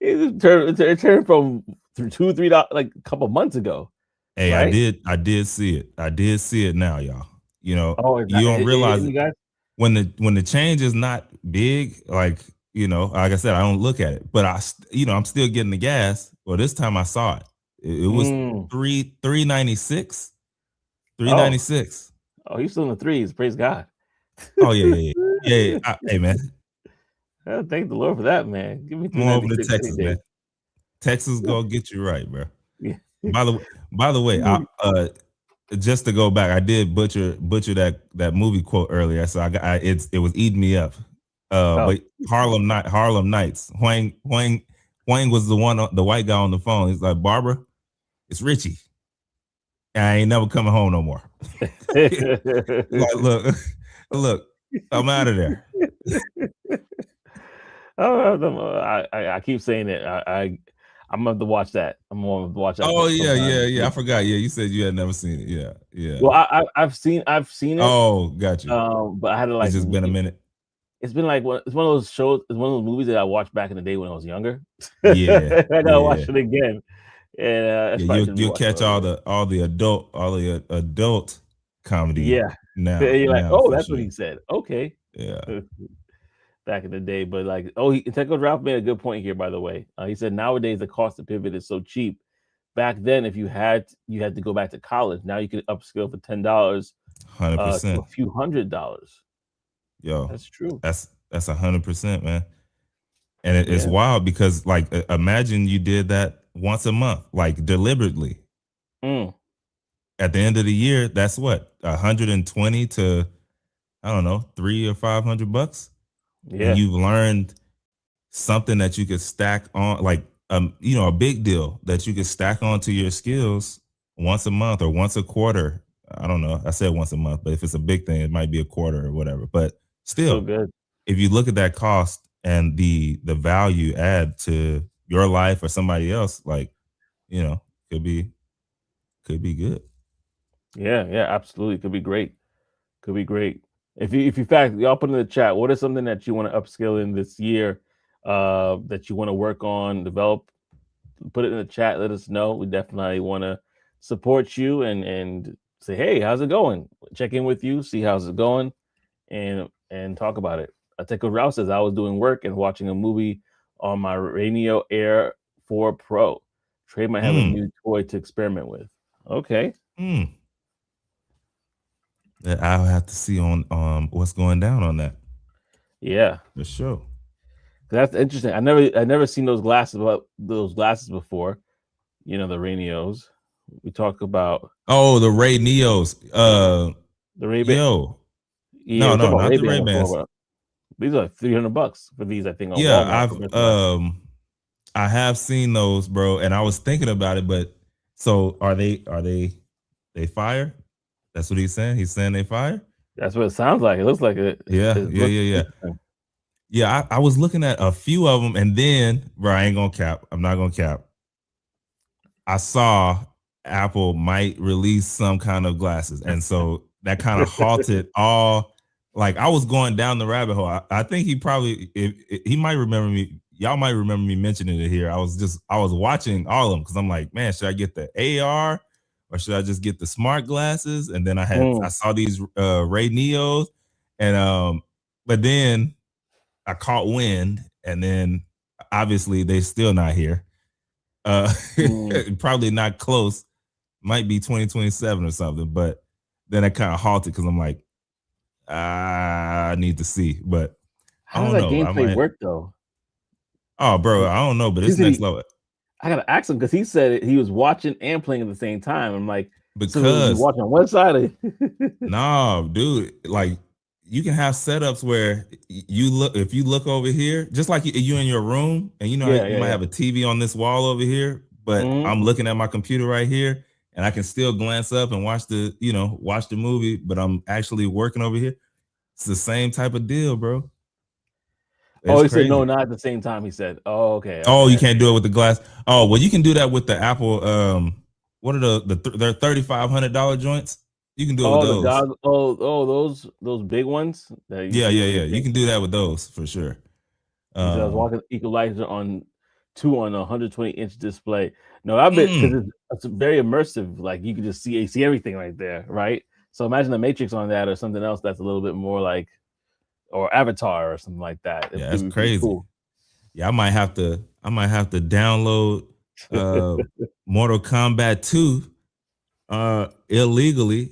It turned from $2, $3 like a couple months ago, Hey, I right? did see it. I did see it now, y'all. You know, Oh, you don't realize you guys. when the change is not big, like, you know, like I said, I don't look at it, but you know, I'm still getting the gas. Well, this time I saw it. It was Mm. 396, Oh, 396. oh, you're still in the threes. Praise God. Oh yeah. Hey man, Thank the Lord for that, man. Give me come on over to 396 any Texas, day. man. Texas gonna get you right, bro. Yeah. By the by the way, just to go back, I did butcher that movie quote earlier, so it was eating me up. Oh, But Harlem Nights. Huang was the white guy on the phone. He's like, Barbara, it's Richie. I ain't never coming home no more. Like, look, I'm out of there. I keep saying it. I'm gonna have to watch that. I'm gonna have to watch that Oh sometime this yeah. I week. forgot. Yeah, you said you had never seen it. Yeah. Well, I've seen it. Oh, got you. But I had to It's like. just been a minute. It's been like it's one of those shows. It's one of those movies that I watched back in the day when I was younger. Yeah, I gotta yeah. watch it again, and that's Yeah, probably shouldn't be you'll watching catch it again. all the adult comedy Yeah, you're like, now oh, for that's what sure. he said. Okay, Yeah, back in the day, but like, oh, Techo Ralph made a good point here, by the way. He said nowadays the cost to pivot is so cheap. Back then, if you had to go back to college. Now you could upskill for $10 to 100%. a few $100s. Yo, That's true. that's 100%, man. And it's Yeah. wild because like imagine you did that once a month, like deliberately. Mm, At the end of the year, that's what 120 to I don't know, 300 or 500 bucks, and yeah. you've learned something that you could stack on, like you know, a big deal that you could stack onto your skills once a month or once a quarter. I don't know. I said once a month, but if it's a big thing, it might be a quarter or whatever. But So still, good. if you look at that cost and the value add to your life or somebody else, like, you know, could be good. Yeah. Yeah. Absolutely. Could be great. Could be great. If you fact, y'all put in the chat, what is something that you want to upskill in this year, that you want to work on, develop? Put it in the chat. Let us know. We definitely want to support you and say, hey, how's it going? Check in with you, see how's it going, and talk about it. Ateco Rao says I was doing work and watching a movie on my Rainio Air 4 Pro. Trey might have a Mm, new toy to experiment with. Okay. mm. That I'll have to see on what's going down on that Yeah. for sure. That's interesting. I never seen those glasses before. You know, the Rainios. We talk about Oh, the Ray Neos. the Ray Ban. Yo, Yeah, no, we talked no, about not Ray the Ban Ray before, Bans. but these are like $300 for these, I think, on Yeah, Walmart compared to I have seen those, bro, and I was thinking about it, but so they fire? That's what he's saying. He's saying they fire. that's what it sounds like. It looks like it. Yeah, It looks yeah. interesting. Yeah, I was looking at a few of them, and then, bro, I ain't gonna cap. I'm not gonna cap. I saw Apple might release some kind of glasses, and so that kind of halted all. Like I was going down the rabbit hole. I think he probably he might remember me. Y'all might remember me mentioning it here. I was watching all of them because I'm like, man, should I get the AR or should I just get the smart glasses? And then I Mm, saw these Ray Neos, and but then I caught wind, and then obviously they still not here. Uh, mm. probably not close. Might be 2027 or something. But then I kind of halted because I'm like, I need to see. But I How does don't that know. I gameplay might. work though? Oh, bro, I don't know. But He it's said next level I gotta ask him because he said he was watching and playing at the same time. I'm like, so you because watching on one side? nah, dude. Like you can have setups where you look if you look over here, just like you in your room, and you know Yeah, you yeah, might yeah. have a TV on this wall over here, but Mm-hmm. I'm looking at my computer right here, and I can still glance up and watch the movie, but I'm actually working over here. It's the same type of deal, bro. Oh, It's he said no, crazy. not at the same time. He said, oh, okay, Oh, you okay. can't do it with the glass. Oh, well, you can do that with the Apple. What are their $3,500 joints? You can do it with Oh, the those. goggles. Oh, those big ones that you Yeah, see yeah, when yeah. you're You can painting. do that with those for sure. He said I was Um, walking Equalizer on two on a 120-inch display. No, I bet because mm, it's very immersive. Like you can just see everything right there, right? So imagine the Matrix on that or something else that's a little bit more like or Avatar or something like that. It yeah, could that's be pretty crazy. cool. Yeah, I might have to download uh Mortal Kombat 2 illegally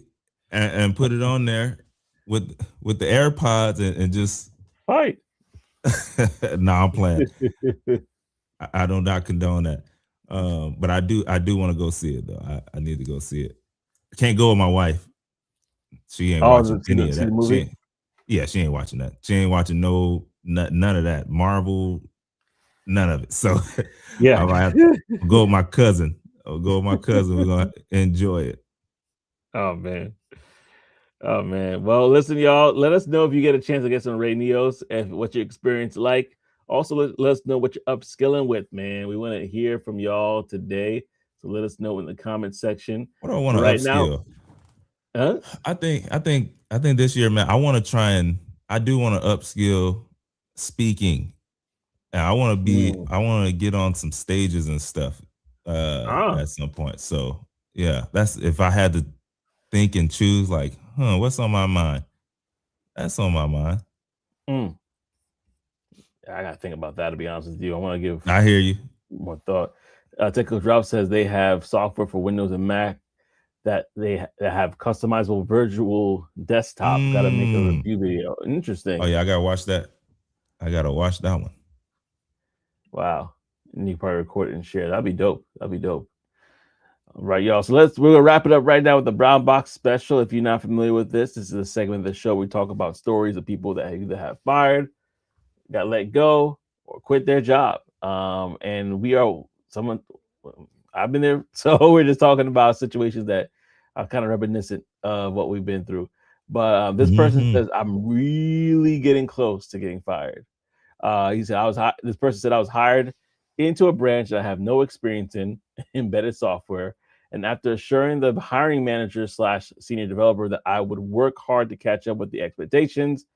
and put it on there with the AirPods and just Right. nah, I'm playing. I do not condone that. But I do want to go see it though. I need to go see it. I can't go with my wife. She ain't Oh, watching any of see the that. She movie? ain't, yeah, she ain't watching that. She ain't watching none of that. Marvel, none of it. So I Yeah. might have to go with my cousin. I'll go with my cousin. We're gonna enjoy it. Oh man. Oh man. Well, listen, y'all. Let us know if you get a chance to get some radios and what your experience like. Also, let us know what you're upskilling with, man. We want to hear from y'all today. So let us know in the comment section. What do I want But to right now, upskill? huh? I think this year, man, I want to try and I do want to upskill speaking. And Mm. I want to get on some stages and stuff Ah. at some point. So yeah, that's if I had to think and choose like, what's on my mind? That's on my mind. Mm. I gotta think about that to be honest with you. I want to give I hear you. more thought. Technical Drop says they have software for Windows and Mac that that have customizable virtual desktop. Got to make a Mm. review video. Oh Interesting. yeah, I gotta watch that. I gotta watch that one. Wow. And you probably record it and share. That'd be dope. That'd be dope. All right, y'all. So we're gonna wrap it up right now with the Brown Box Special. If you're not familiar with this is a segment of the show we talk about stories of people that either have fired, got let go, or quit their job. And we are someone I've been there, so we're just talking about situations that are kind of reminiscent of what we've been through. But this person Mm-hmm. says I'm really getting close to getting fired. He said this person said I was hired into a branch that I have no experience in embedded software, and after assuring the hiring manager slash senior developer that I would work hard to catch up with the expectations,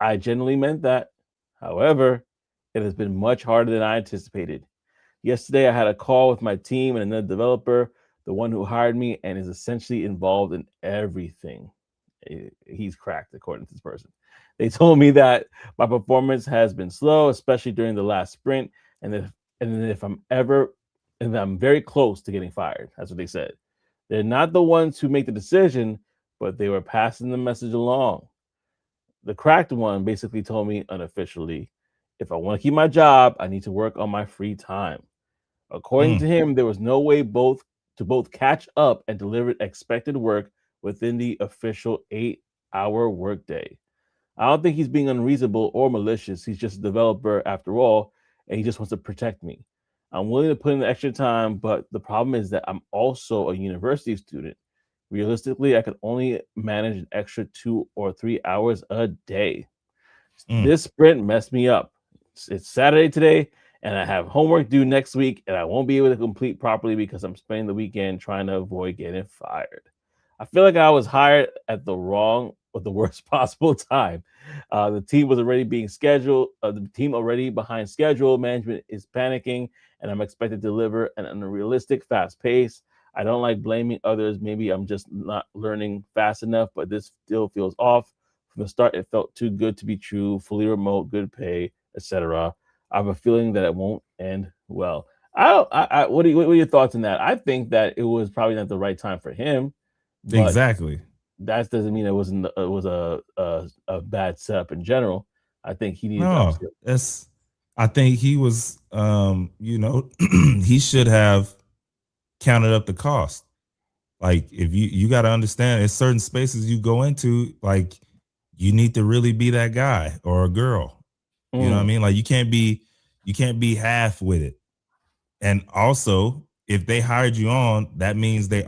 I genuinely meant that. However, it has been much harder than I anticipated. Yesterday, I had a call with my team and another developer, the one who hired me, and is essentially involved in everything. He's cracked, according to this person. They told me that my performance has been slow, especially during the last sprint, and if I'm very close to getting fired. That's what they said. They're not the ones who make the decision, but they were passing the message along. The cracked one basically told me unofficially, if I want to keep my job, I need to work on my free time. According to Mm, him, there was no way both catch up and deliver expected work within the official 8-hour workday. I don't think he's being unreasonable or malicious. He's just a developer after all, and he just wants to protect me. I'm willing to put in the extra time, but the problem is that I'm also a university student. Realistically, I could only manage an extra 2 or 3 hours a day. mm. This sprint messed me up. It's Saturday today, and I have homework due next week, and I won't be able to complete properly because I'm spending the weekend trying to avoid getting fired. I feel like I was hired at the wrong or the worst possible time. The team was already being scheduled. The team already behind schedule. Management is panicking, and I'm expected to deliver at an unrealistic fast pace. I don't like blaming others. Maybe I'm just not learning fast enough, but this still feels off. From the start, it felt too good to be true. Fully remote, good pay, etc. I have a feeling that it won't end well. What are your thoughts on that? I think that it was probably not the right time for him, but Exactly. that doesn't mean it was a bad setup in general. I think he needed to No, upskill. that's I think he was he should have counted up the cost. Like if you got to understand, in certain spaces you go into, like you need to really be that guy or a girl. You know what I Mm, mean? Like you can't be half with it. And also, if they hired you on, that means they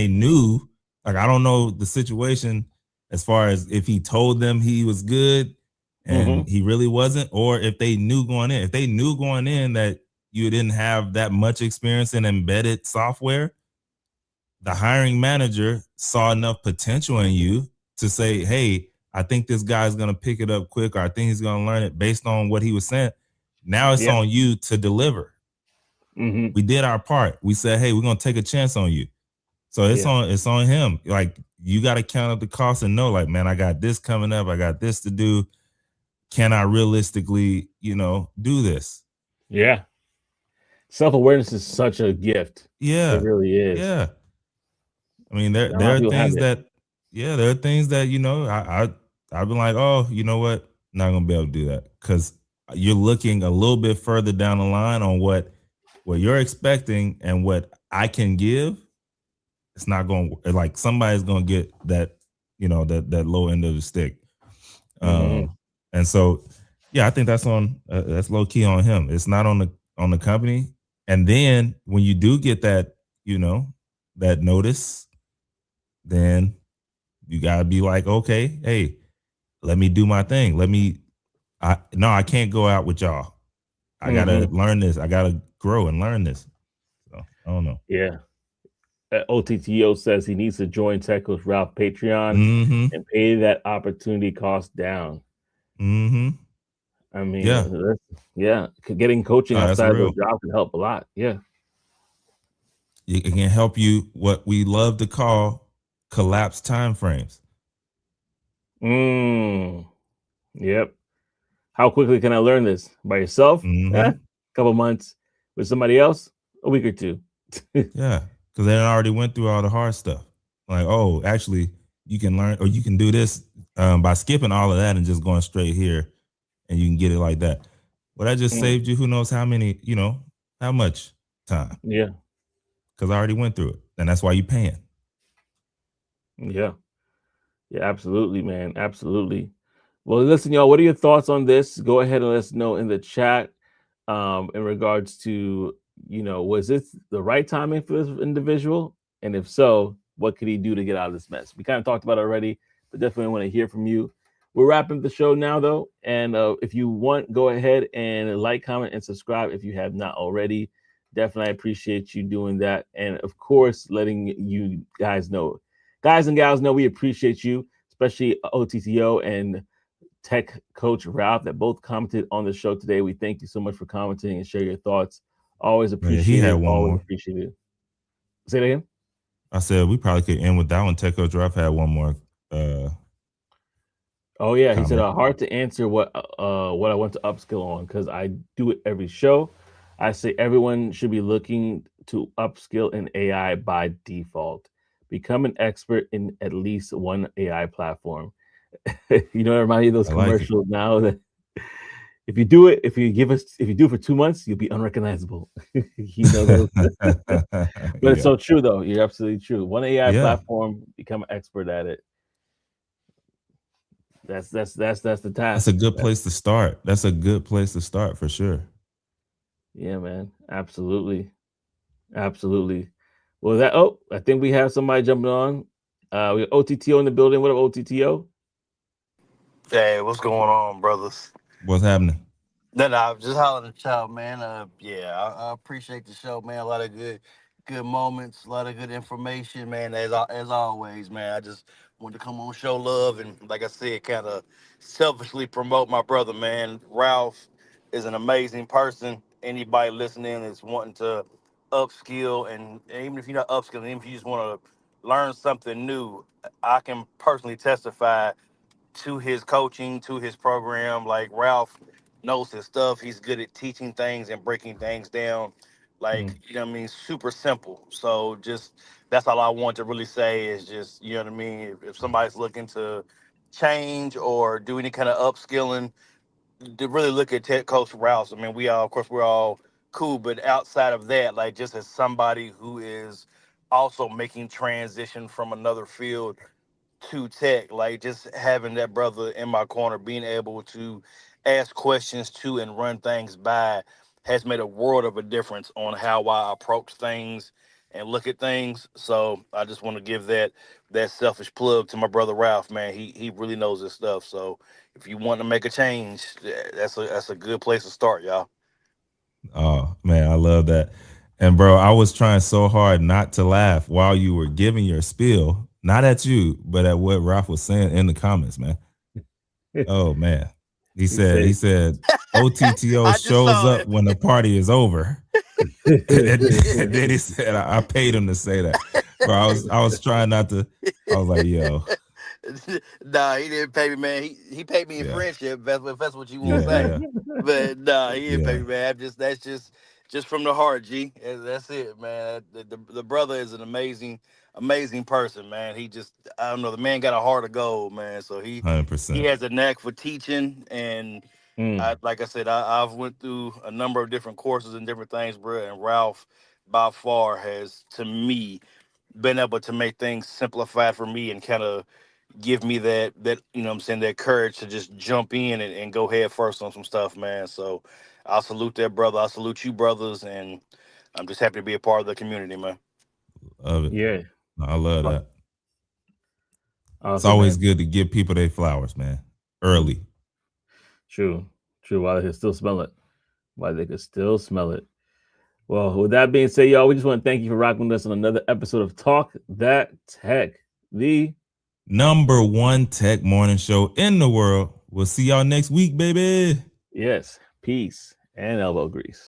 knew. Like I don't know the situation as far as if he told them he was good and hmm he really wasn't, or if they knew going in. If they knew going in that you didn't have that much experience in embedded software, the hiring manager saw enough potential in you to say, hey, I think this guy's going to pick it up quick, or I think he's going to learn it based on what he was saying. Now it's Yeah. on you to deliver. Mm-hmm. We did our part. We said, hey, we're going to take a chance on you. So Yeah. it's on him. Like, you got to count up the cost and know, like, man, I got this coming up. I got this to do. Can I realistically, do this? Yeah. Self-awareness is such a gift. It Yeah. really is. Yeah. I mean, there Not a lot there of are people have things it. that, yeah, there are things that, I've been like, oh, you know what? Not gonna be able to do that, because you're looking a little bit further down the line on what you're expecting and what I can give. It's not going to, like, somebody's gonna get that, that low end of the stick. Mm-hmm. And so, yeah, I think that's low key on him. It's not on the company. And then when you do get that, that notice, then you gotta be like, okay, hey, let me do my thing. I can't go out with y'all. I gotta Mm-hmm. learn this. I gotta grow and learn this. So I don't know. Yeah. OTTO says he needs to join Tech Coach Ralph Patreon Mm-hmm. and pay that opportunity cost down. Mm-hmm. I mean, Yeah. yeah, getting coaching No, that's outside of those real. jobs can help a lot. Yeah. It can help you what we love to call collapse time frames. Mm. Yep. How quickly can I learn this? By yourself? Mm-hmm. Couple months. With somebody else? A week or two. Yeah. Because they already went through all the hard stuff. Like, oh, actually, you can learn, or you can do this by skipping all of that and just going straight here, and you can get it like that. Well, that just Mm. saved you who knows how many, how much time, Yeah. because I already went through it. And that's why you're paying. Yeah. Yeah, absolutely, man. Absolutely. Well, listen, y'all, what are your thoughts on this? Go ahead and let us know in the chat in regards to, was this the right timing for this individual? And if so, what could he do to get out of this mess? We kind of talked about it already, but definitely want to hear from you. We're wrapping the show now, though. And if you want, go ahead and like, comment, and subscribe if you have not already. Definitely appreciate you doing that. And of course, letting you guys know, guys and gals know we appreciate you, especially OTTO and Tech Coach Ralph that both commented on the show today. We thank you so much for commenting and share your thoughts. Always Yeah, he had appreciated. one Always more. appreciated. Say that again. I said we probably could end with that one. Tech Coach Draft had one more Oh yeah, he said comment. hard to answer what I want to upskill on because I do it every show. I say everyone should be looking to upskill in AI by default. Become an expert in at least one AI platform. You know, it reminds me of those I like it. commercials now that if you do it, if you do it for 2 months, you'll be unrecognizable. You know those, but it's Yeah. so true though. You're absolutely true. One AI Yeah. platform, become an expert at it. That's the That's a task. good place to start. That's a good place to start for sure. Yeah, man. Absolutely. Absolutely. Well, I think we have somebody jumping on. We got OTTO in the building. What up, OTTO? Hey, what's going on, brothers? What's happening? No, I'm just hollering at y'all, man. Yeah, I appreciate the show, man. A lot of good moments, a lot of good information, man. As always, man. I just wanted to come on, show love, and like I said, kind of selfishly promote my brother, man. Ralph is an amazing person. Anybody listening is wanting to upskill, and even if you're not upskilling, even if you just want to learn something new, I can personally testify to his coaching, to his program. Like Ralph knows his stuff. He's good at teaching things and breaking things down. Like, Mm, you know what I mean? Super simple. So just that's all I want to really say is just, you know what I mean? If somebody's looking to change or do any kind of upskilling, to really look at Ted Coach Rouse. I mean, of course, we're all cool, but outside of that, like just as somebody who is also making transition from another field to tech, like just having that brother in my corner, being able to ask questions to and run things by has made a world of a difference on how I approach things and look at things. So I just want to give that selfish plug to my brother Ralph, man. He really knows his stuff. So if you want to make a change, that's a good place to start, y'all. Oh man, I love that. And bro, I was trying so hard not to laugh while you were giving your spiel, not at you, but at what Ralph was saying in the comments, man. Oh man. He said OTTO I just shows saw up it. when the party is over. And then he said, I paid him to say that. Bro, I was trying not to. I was like, yo. Nah, he didn't pay me, man. He paid me in Yeah. friendship. If that's what you want to Yeah, say. yeah. But nah, he didn't pay Yeah. me, man. That's just from the heart, G. That's it, man. The brother is an amazing person, man. He just, I don't know, the man got a heart of gold, man. So he 100%. has a knack for teaching, and like I said, I've went through a number of different courses and different things, bro. And Ralph, by far, has to me been able to make things simplified for me and kind of give me that you know what I'm saying, that courage to just jump in and go head first on some stuff, man. So I'll salute that brother. I salute you, brothers, and I'm just happy to be a part of the community, man. Love it. Yeah. I love that. Awesome, It's always man. good to give people their flowers, man. Early. True. While they can still smell it. Well, with that being said, y'all, we just want to thank you for rocking with us on another episode of Talk That Tech, the #1 tech morning show in the world. We'll see y'all next week, baby. yes, peace and elbow grease.